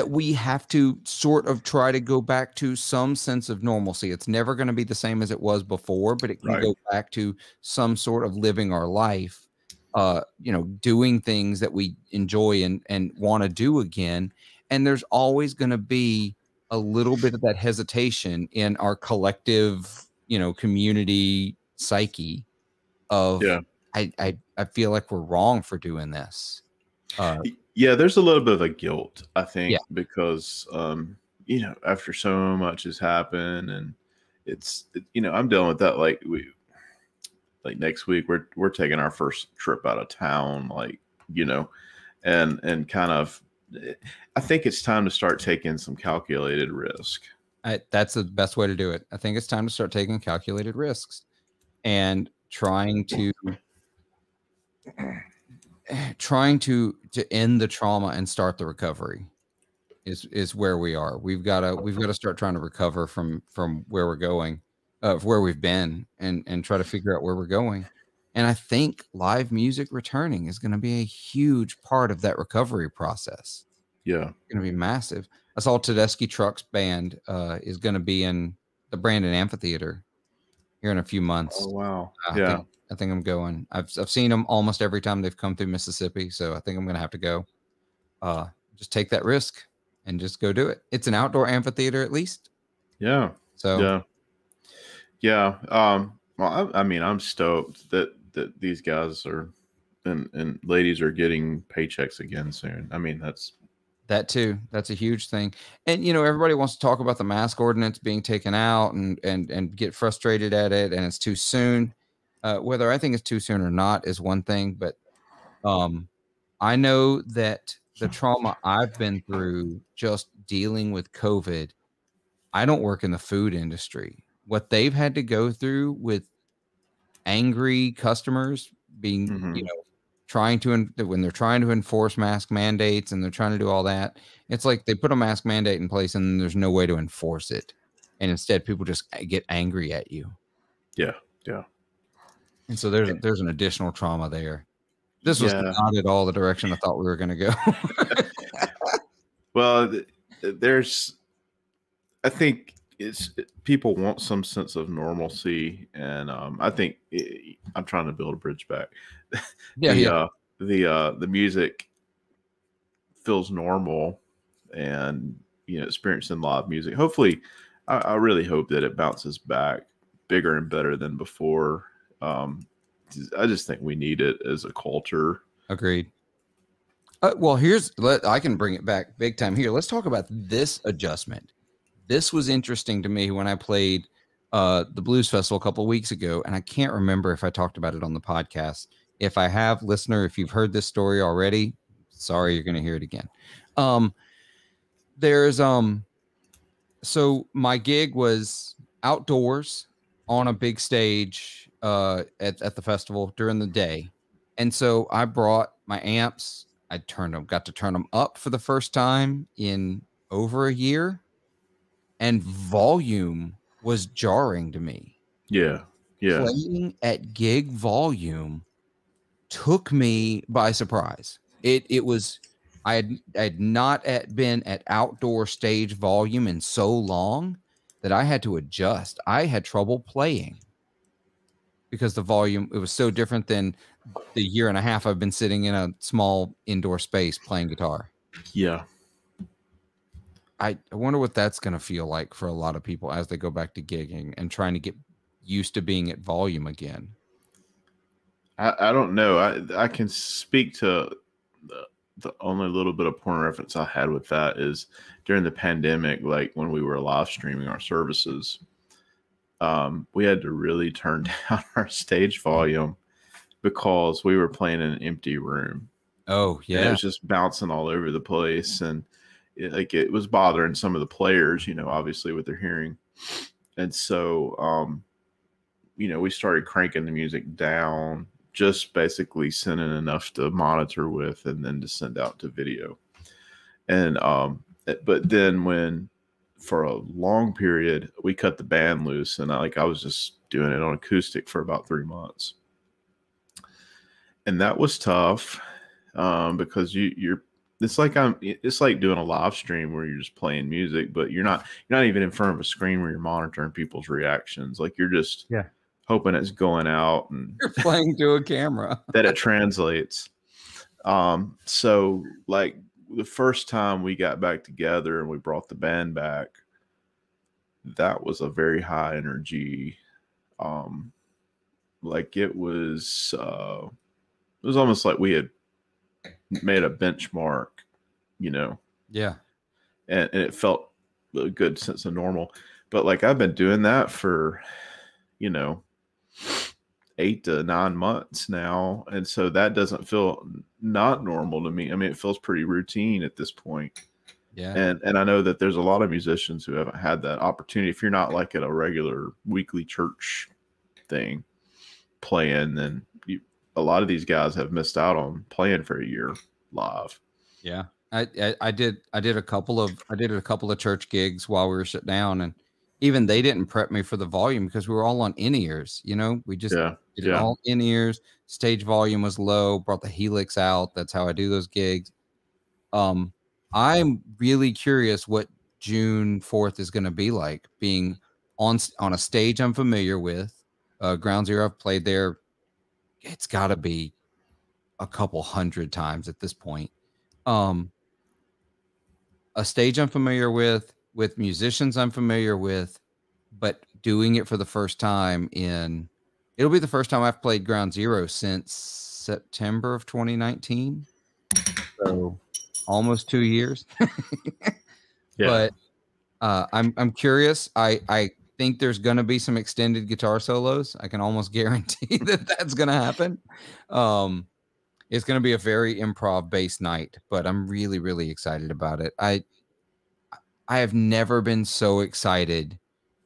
we have to sort of try to go back to some sense of normalcy. It's never going to be the same as it was before, but it can go back to some sort of living our life, doing things that we enjoy and want to do again. And there's always going to be a little bit of that hesitation in our collective, community psyche of, I feel like we're wrong for doing this. There's a little bit of a guilt, I think, because after so much has happened, and I'm dealing with that. Like next week we're taking our first trip out of town, and kind of, I think it's time to start taking some calculated risk. That's the best way to do it. I think it's time to start taking calculated risks and trying to end the trauma and start the recovery is where we are. We've got to start trying to recover from where we're going, where we've been, and try to figure out where we're going. And I think live music returning is going to be a huge part of that recovery process. Yeah. It's going to be massive. I saw Tedeschi Trucks band is going to be in the Brandon Amphitheater here in a few months. Oh, wow. I think I'm going. I've seen them almost every time they've come through Mississippi, so I think I'm going to have to go. Just take that risk and just go do it. It's an outdoor amphitheater, at least. Yeah. So. Yeah. Well, I mean, I'm stoked that these guys are and ladies are getting paychecks again soon. I mean, that too. That's a huge thing. And, everybody wants to talk about the mask ordinance being taken out and get frustrated at it. And it's too soon. Whether I think it's too soon or not is one thing, but I know that the trauma I've been through just dealing with COVID, I don't work in the food industry. What they've had to go through with angry customers being, when they're trying to enforce mask mandates and they're trying to do all that, it's like they put a mask mandate in place and there's no way to enforce it. And instead people just get angry at you. Yeah. Yeah. And so there's an additional trauma there. This was not at all the direction I thought we were going to go. Well, I think people want some sense of normalcy, and I think I'm trying to build a bridge back. The music feels normal, and experiencing live music. Hopefully, I really hope that it bounces back bigger and better than before. I just think we need it as a culture. Agreed. Well, I can bring it back big time here. Let's talk about this adjustment. This was interesting to me when I played the Blues Festival a couple of weeks ago, and I can't remember if I talked about it on the podcast. If I have, listener, if you've heard this story already, sorry, you're going to hear it again. So my gig was outdoors on a big stage at the festival during the day. And so I brought my amps. Got to turn them up for the first time in over a year. And volume was jarring to me. Yeah. Playing at gig volume took me by surprise. It was, I had not been at outdoor stage volume in so long that I had to adjust. I had trouble playing because the volume, it was so different than the year and a half I've been sitting in a small indoor space playing guitar. Yeah. I wonder what that's going to feel like for a lot of people as they go back to gigging and trying to get used to being at volume again? I don't know. I can speak to the only little bit of point of reference I had with that is during the pandemic, like when we were live streaming our services, we had to really turn down our stage volume because we were playing in an empty room. Oh, And it yeah. was just bouncing all over the place, and it was bothering some of the players, obviously with their hearing. And so, we started cranking the music down, just basically sending enough to monitor with, and then to send out to video. And but then when for a long period we cut the band loose, and I was just doing it on acoustic for about 3 months, and that was tough. Because you're it's like doing a live stream where you're just playing music, but you're not even in front of a screen where you're monitoring people's reactions. Like you're just hoping it's going out and You're playing to a camera. that it translates. So like the first time we got back together and we brought the band back, that was a very high energy. Like it was almost like we had made a benchmark, Yeah. And it felt a good sense of normal. But like I've been doing that for 8 to 9 months now, and so that doesn't feel not normal to me. I mean, it feels pretty routine at this point. Yeah. And I know that there's a lot of musicians who haven't had that opportunity. If you're not like at a regular weekly church thing playing, then a lot of these guys have missed out on playing for a year live. Yeah. I did a couple of church gigs while we were shut down, and even they didn't prep me for the volume because we were all on in-ears, we just did it all in-ears. Stage volume was low, brought the Helix out. That's how I do those gigs. I'm really curious what June 4th is going to be like, being on a stage I'm familiar with. Ground Zero, I've played there. It's got to be a couple hundred times at this point. A stage I'm familiar with musicians I'm familiar with, but doing it for the first time it'll be the first time I've played Ground Zero since September of 2019. So almost 2 years. Yeah. But I'm curious. I think there's going to be some extended guitar solos. I can almost guarantee that that's going to happen. It's going to be a very improv based night, but I'm really, really excited about it. I have never been so excited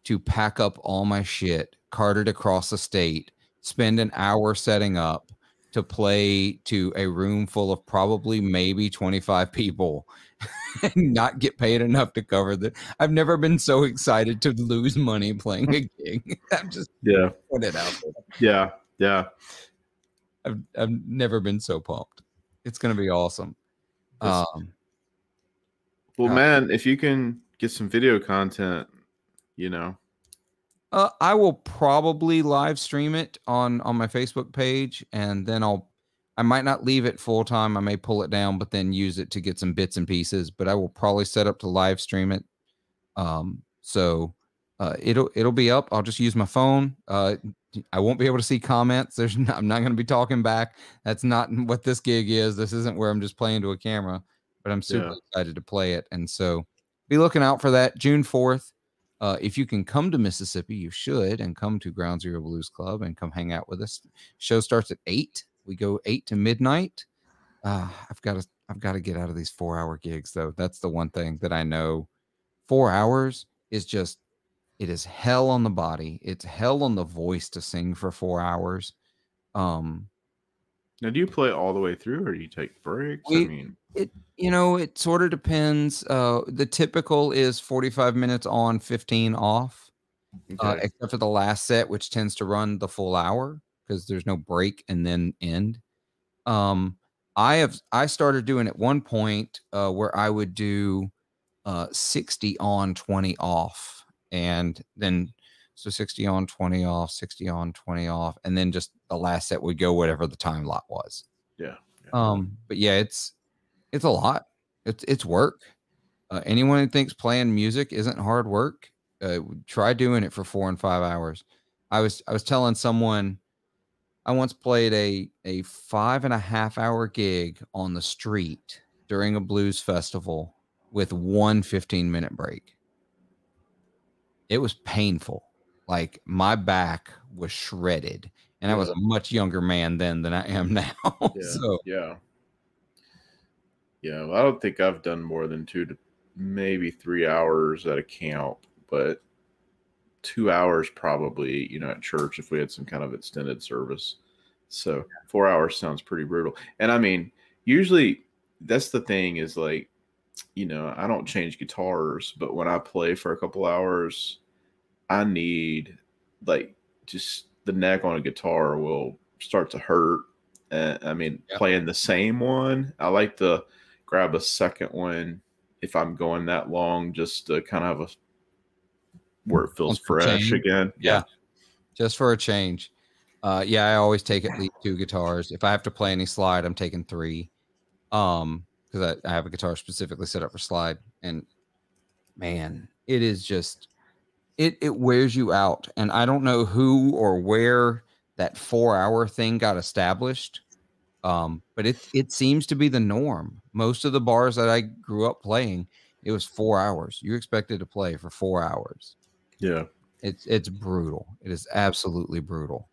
to pack up all my shit, cart it across the state, spend an hour setting up to play to a room full of probably maybe 25 people and not get paid enough to cover that. I've never been so excited to lose money playing a gig. I'm just put it out there. Yeah. I've never been so pumped. It's going to be awesome. Well, man, if you can get some video content, I will probably live stream it on my Facebook page, and then I might not leave it full time. I may pull it down, but then use it to get some bits and pieces. But I will probably set up to live stream it. So it'll be up. I'll just use my phone. I won't be able to see comments. I'm not going to be talking back. That's not what this gig is. This isn't where I'm just playing to a camera, but I'm super excited to play it. And so be looking out for that June 4th. If you can come to Mississippi, you should, and come to Ground Zero Blues Club and come hang out with us. Show starts at 8. We go 8 to midnight. I've got to get out of these 4-hour gigs though. That's the one thing that I know. 4 hours is just, it is hell on the body. It's hell on the voice to sing for 4 hours. Now, do you play all the way through, or do you take breaks? It sort of depends. The typical is 45 minutes on, 15 off, except for the last set, which tends to run the full hour because there's no break and then end. I started doing at one point where I would do 60 on, 20 off. And then, so 60 on, 20 off, 60 on, 20 off. And then just the last set would go whatever the time lot was. Yeah. But yeah, it's a lot. It's work. Anyone who thinks playing music isn't hard work, try doing it for 4 and 5 hours. I was telling someone I once played a 5.5 hour gig on the street during a blues festival with one 15-minute break. It was painful. Like my back was shredded, and I was a much younger man then than I am now. So yeah. Well, I don't think I've done more than 2 to maybe 3 hours at a camp, but 2 hours probably, at church if we had some kind of extended service. So 4 hours sounds pretty brutal. And I mean, usually that's the thing is like, I don't change guitars, but when I play for a couple hours, I need like just the neck on a guitar will start to hurt. I mean, playing the same one, I like to grab a second one if I'm going that long, just to kind of have a where it feels fresh again. Yeah, just for a change. I always take at least 2 guitars. If I have to play any slide, I'm taking 3. Because I have a guitar specifically set up for slide, and man, it is just it wears you out. And I don't know who or where that 4-hour thing got established. But it seems to be the norm. Most of the bars that I grew up playing, it was 4 hours. You're expected to play for 4 hours. Yeah. It's brutal. It is absolutely brutal.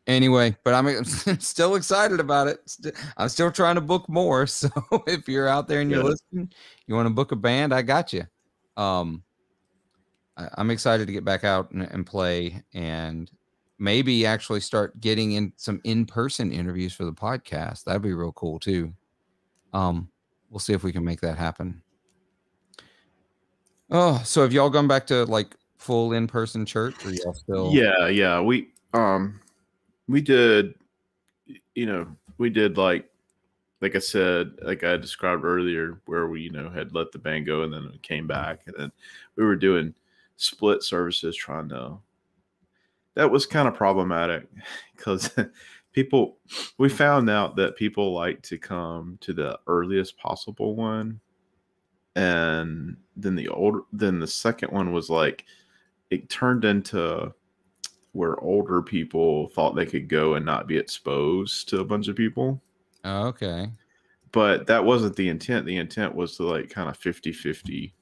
Anyway, but I'm still excited about it. I'm still trying to book more. So if you're out there and you're listening, you want to book a band, I got you. I'm excited to get back out and play, and maybe actually start getting in some in-person interviews for the podcast. That'd be real cool too. We'll see if we can make that happen. Oh, so have y'all gone back to like full in-person church, or y'all still? Yeah. We did, we did like I said, like I described earlier, where we, had let the band go and then we came back, and then we were doing split services that was kind of problematic because we found out that people like to come to the earliest possible one. And then the second one was like, it turned into where older people thought they could go and not be exposed to a bunch of people. Oh, okay. But that wasn't the intent. The intent was to like kind of 50-50,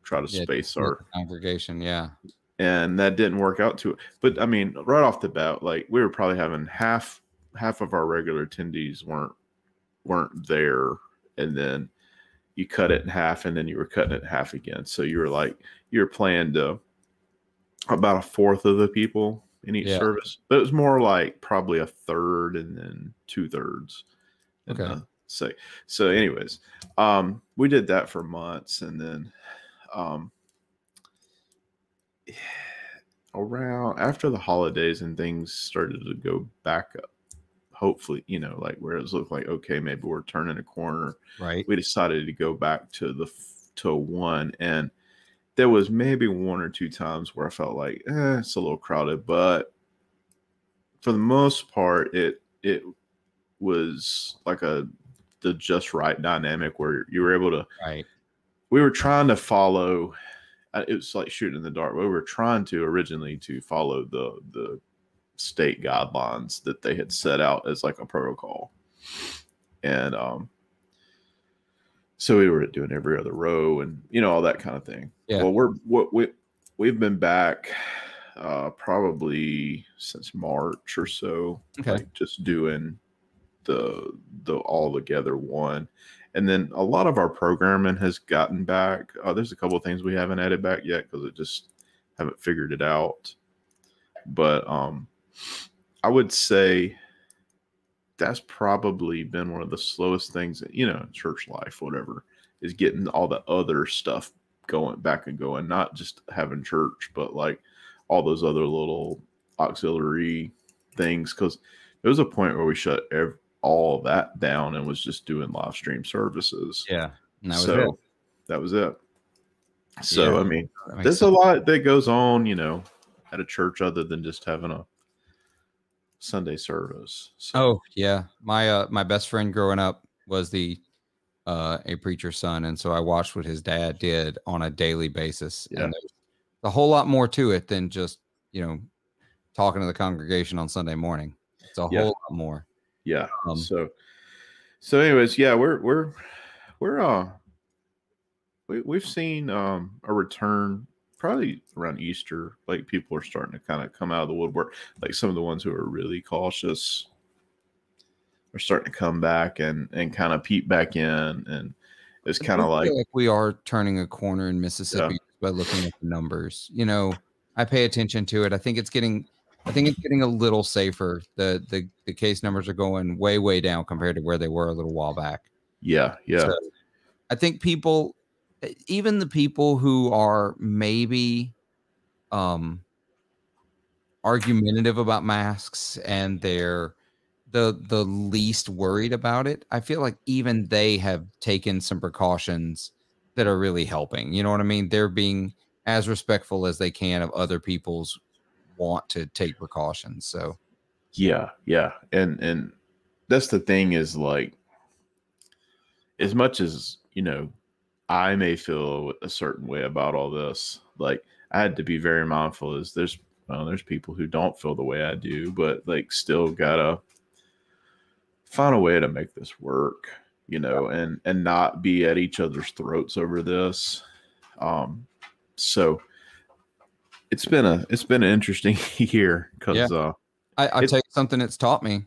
try to space our congregation. Yeah. And that didn't work out to it. But I mean, right off the bat, like we were probably having half of our regular attendees weren't there. And then you cut it in half, and then you were cutting it in half again. So you were playing to about a fourth of the people in each service, but it was more like probably a third and then 2/3. Okay. So anyways, we did that for months, and then around after the holidays and things started to go back up, hopefully, like where it was looking like, okay, maybe we're turning a corner. Right. We decided to go back to one, and there was maybe 1 or 2 times where I felt like, it's a little crowded, but for the most part, it was like the just right dynamic where you were able to, right. We were trying to follow, it was like shooting in the dark. We were trying to originally to follow the state guidelines that they had set out as like a protocol. And, so we were doing every other row and, all that kind of thing. Yeah. Well, we've been back probably since March or so, like just doing the all together one. And then a lot of our programming has gotten back. There's a couple of things we haven't added back yet because it just haven't figured it out. But I would say that's probably been one of the slowest things that, church life, whatever, is getting all the other stuff going back and going, not just having church, but like all those other little auxiliary things. Because there was a point where we shut all that down and was just doing live stream services. Yeah. And that was it. So, I mean, there's a lot that goes on, at a church other than just having a Sunday service. So. Oh yeah, my best friend growing up was a preacher's son, and so I watched what his dad did on a daily basis. Yeah. And a whole lot more to it than just, talking to the congregation on Sunday morning. It's a Yeah. whole lot more. Yeah. So anyways, yeah, we've seen a return probably around Easter. Like people are starting to kind of come out of the woodwork. Like some of the ones who are really cautious are starting to come back and kind of peep back in. And it's kind of like we are turning a corner in Mississippi by looking at the numbers. I pay attention to it. I think it's getting a little safer. The case numbers are going way, way down compared to where they were a little while back. Yeah. So I think people, even the people who are maybe argumentative about masks and they're the least worried about it, I feel like even they have taken some precautions that are really helping. You know what I mean? They're being as respectful as they can of other people's want to take precautions. So yeah. And that's the thing is like, as much as, I may feel a certain way about all this, like I had to be very mindful as there's people who don't feel the way I do, but like still gotta find a way to make this work, and not be at each other's throats over this. So it's been an interesting year because I'll tell you something it's taught me.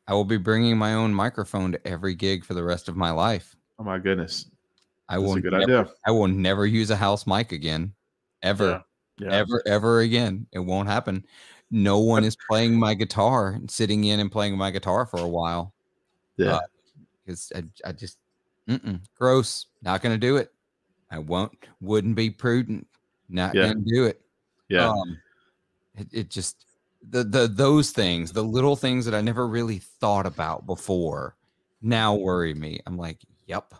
I will be bringing my own microphone to every gig for the rest of my life. oh my goodness, That's a good idea. I will never use a house mic again, ever, ever again. It won't happen. No one is playing my guitar and sitting in and playing my guitar for a while. Yeah, because I just gross. Not gonna do it. I wouldn't be prudent. Not gonna do it. Yeah. It just those things, the little things that I never really thought about before, now worry me. I'm like, yep,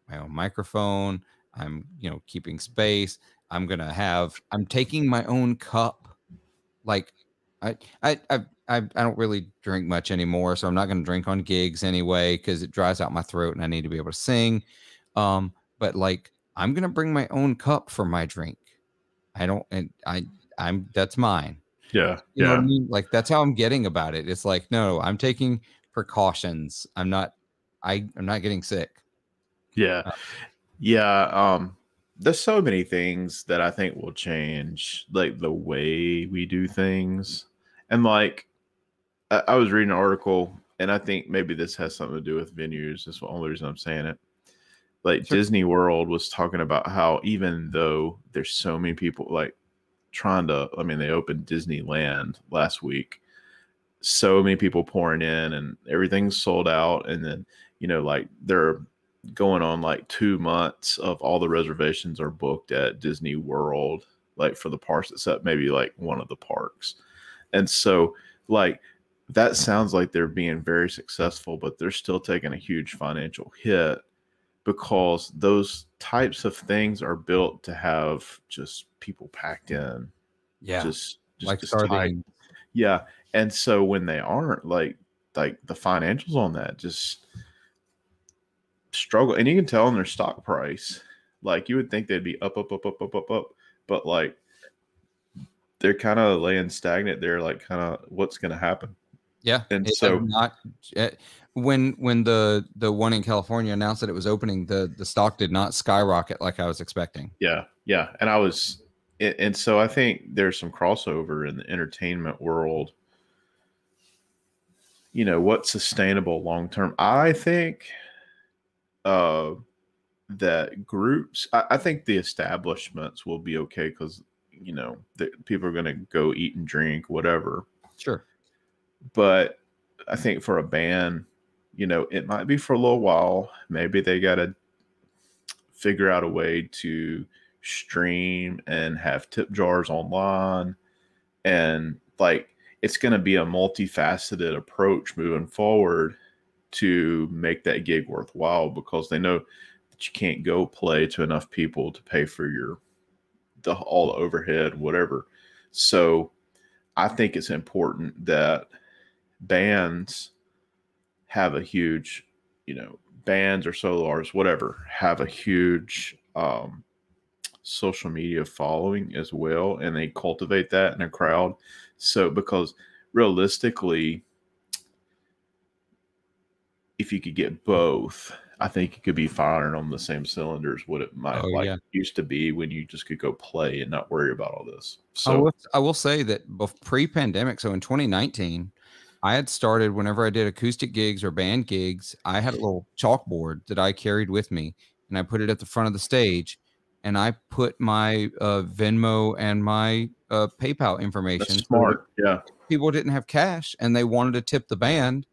my own microphone. I'm keeping space. I'm taking my own cup. Like I don't really drink much anymore, so I'm not going to drink on gigs anyway because it dries out my throat and I need to be able to sing. But like I'm going to bring my own cup for my drink. That's mine. Yeah. You know what I mean? Like that's how I'm getting about it. It's like, no, I'm taking precautions. I'm not getting sick. Yeah. There's so many things that I think will change, like the way we do things. And like, I was reading an article, and I think maybe this has something to do with venues. That's the only reason I'm saying it. Like Disney World was talking about how even though there's so many people like they opened Disneyland last week, so many people pouring in and everything's sold out. And then, like they're going on like 2 months of all the reservations are booked at Disney World, like for the parks, except maybe like one of the parks. And so like, that sounds like they're being very successful, but they're still taking a huge financial hit because those types of things are built to have just people packed in. Yeah. Just like tight. Yeah. And so when they aren't, like the financials on that just struggle. And you can tell in their stock price, like you would think they'd be up, but like they're kind of laying stagnant there, like kind of what's going to happen. Yeah. And so when the one in California announced that it was opening, the stock did not skyrocket like I was expecting. Yeah. And so I think there's some crossover in the entertainment world. What's sustainable long term? I think that groups, I think the establishments will be okay because the people are going to go eat and drink, whatever. Sure. But I think for a band, it might be for a little while. Maybe they got to figure out a way to stream and have tip jars online. And like, it's going to be a multifaceted approach moving forward to make that gig worthwhile because they know that you can't go play to enough people to pay for all the overhead, whatever. So I think it's important that bands have a huge, bands or solo artists, whatever, have a huge social media following as well, and they cultivate that in a crowd. So because realistically, if you could get both, I think it could be firing on the same cylinders what it might like used to be when you just could go play and not worry about all this. So I will say that pre-pandemic, so in 2019, I had started whenever I did acoustic gigs or band gigs, I had a little chalkboard that I carried with me, and I put it at the front of the stage, and I put my Venmo and my PayPal information. That's smart. So yeah. People didn't have cash and they wanted to tip the band.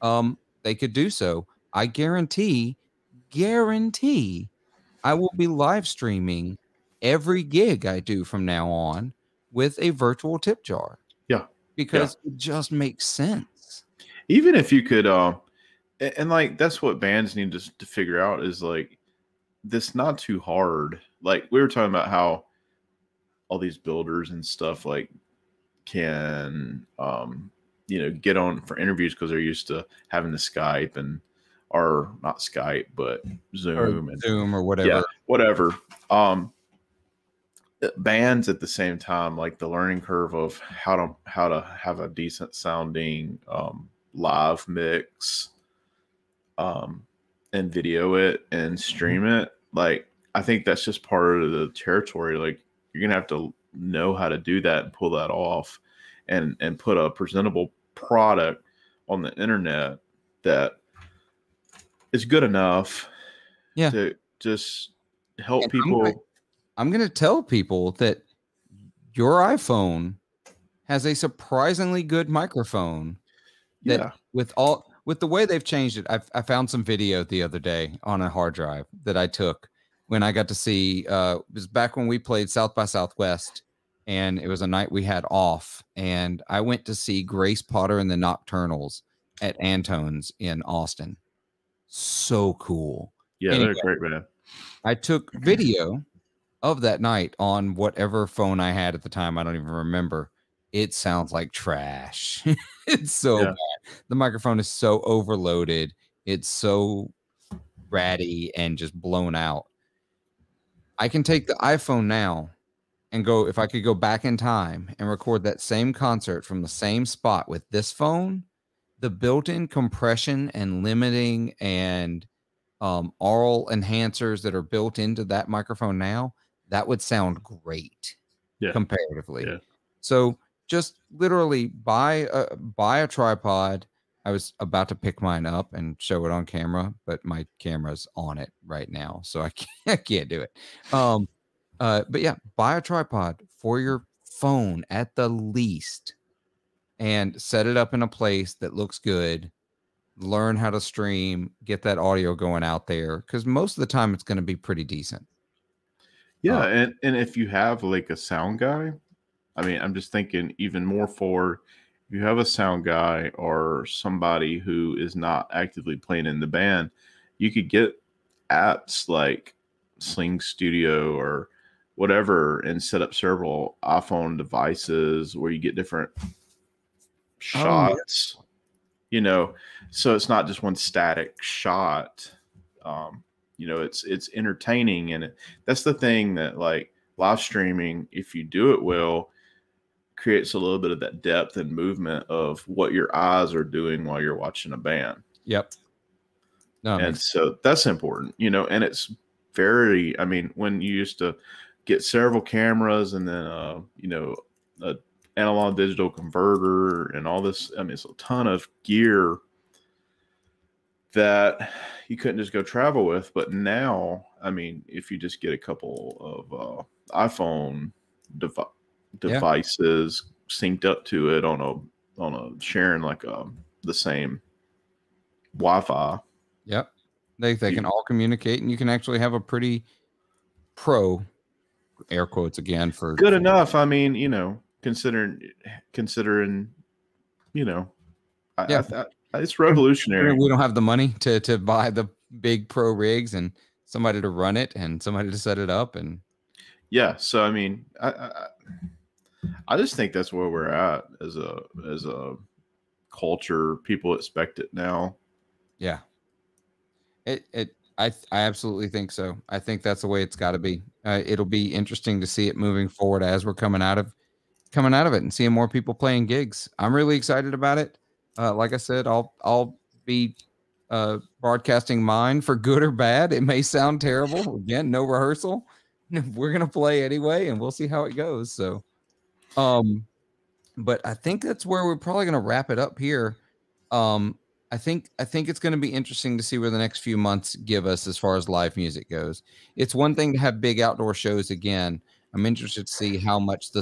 They could do so. I guarantee I will be live streaming every gig I do from now on with a virtual tip jar. Yeah. Because it just makes sense. Even if you could, and like, that's what bands need to figure out is like, this not too hard. Like we were talking about how all these builders and stuff like can, get on for interviews because they're used to having the Skype or not Skype, but Zoom or whatever. Yeah, whatever. Bands at the same time, like the learning curve of how to have a decent sounding live mix, and video it and stream it. Like I think that's just part of the territory. Like you're gonna have to know how to do that and pull that off, and put a presentable product on the internet that is good enough to just help people. I'm going to tell people that your iPhone has a surprisingly good microphone. That with the way they've changed it, I found some video the other day on a hard drive that I took when I got to see. It was back when we played South by Southwest, and it was a night we had off, and I went to see Grace Potter and the Nocturnals at Antone's in Austin. So cool. Yeah, anyway, they're great, man. I took video of that night on whatever phone I had at the time. I don't even remember. It sounds like trash. It's so bad. The microphone is so overloaded. It's so ratty and just blown out. I can take the iPhone now and go, if I could go back in time and record that same concert from the same spot with this phone, the built-in compression and limiting and aural enhancers that are built into that microphone now, that would sound great comparatively. Yeah. So just literally buy a tripod. I was about to pick mine up and show it on camera, but my camera's on it right now, so I can't do it. But yeah, buy a tripod for your phone at the least and set it up in a place that looks good. Learn how to stream, get that audio going out there, because most of the time it's going to be pretty decent. Yeah, and if you have like a sound guy, I mean, I'm just thinking even more for if you have a sound guy or somebody who is not actively playing in the band, you could get apps like Sling Studio or whatever and set up several iPhone devices where you get different shots, so it's not just one static shot. It's entertaining, and that's the thing that like live streaming, if you do it well, creates a little bit of that depth and movement of what your eyes are doing while you're watching a band. Yep. And so that's important, and it's very, I mean, when you used to get several cameras and then, a analog digital converter and all this, I mean, it's a ton of gear that you couldn't just go travel with. But now, I mean, if you just get a couple of iPhone devices synced up to it on a sharing like the same Wi-Fi. Yep. They can all communicate, and you can actually have a pretty pro, air quotes again, for good enough. I mean, considering, it's revolutionary. We don't have the money to buy the big pro rigs and somebody to run it and somebody to set it up. And so I mean, I just think that's where we're at as a culture. People expect it now. Yeah. I absolutely think so. I think that's the way it's got to be. It'll be interesting to see it moving forward as we're coming out of it and seeing more people playing gigs. I'm really excited about it. Like I said, I'll be broadcasting mine for good or bad. It may sound terrible. Again, no rehearsal. We're gonna play anyway, and we'll see how it goes. So, um, but I think that's where we're probably gonna wrap it up here. Um, I think it's gonna be interesting to see where the next few months give us as far as live music goes. It's one thing to have big outdoor shows again. I'm interested to see how much the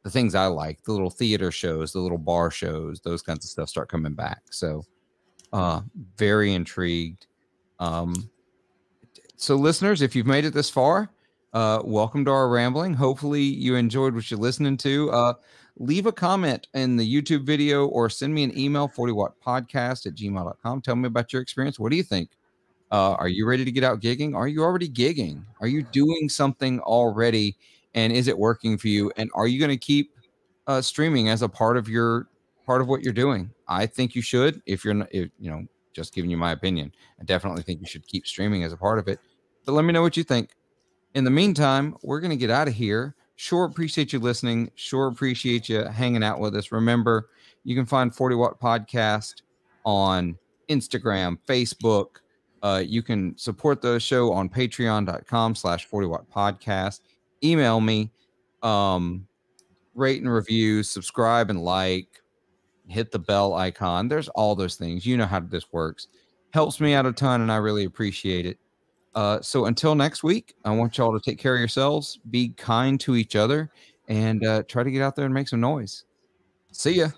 things I like, the little theater shows, the little bar shows, those kinds of stuff start coming back. So very intrigued. Um, so listeners, if you've made it this far, welcome to our rambling. Hopefully you enjoyed what you're listening to. Leave a comment in the YouTube video or send me an email, 40wattpodcast@gmail.com. Tell me about your experience. What do you think? Are you ready to get out gigging? Are you already gigging? Are you doing something already? And is it working for you? And are you going to keep streaming as a part of what you're doing? I think you should. If you're not, just giving you my opinion, I definitely think you should keep streaming as a part of it. But let me know what you think. In the meantime, we're going to get out of here. Sure appreciate you listening. Sure appreciate you hanging out with us. Remember, you can find 40 Watt Podcast on Instagram, Facebook. You can support the show on patreon.com/40 Watt Podcast. Email me, rate and review, subscribe and like, hit the bell icon. There's all those things. You know how this works. Helps me out a ton, and I really appreciate it. So until next week, I want y'all to take care of yourselves, be kind to each other, and try to get out there and make some noise. See ya.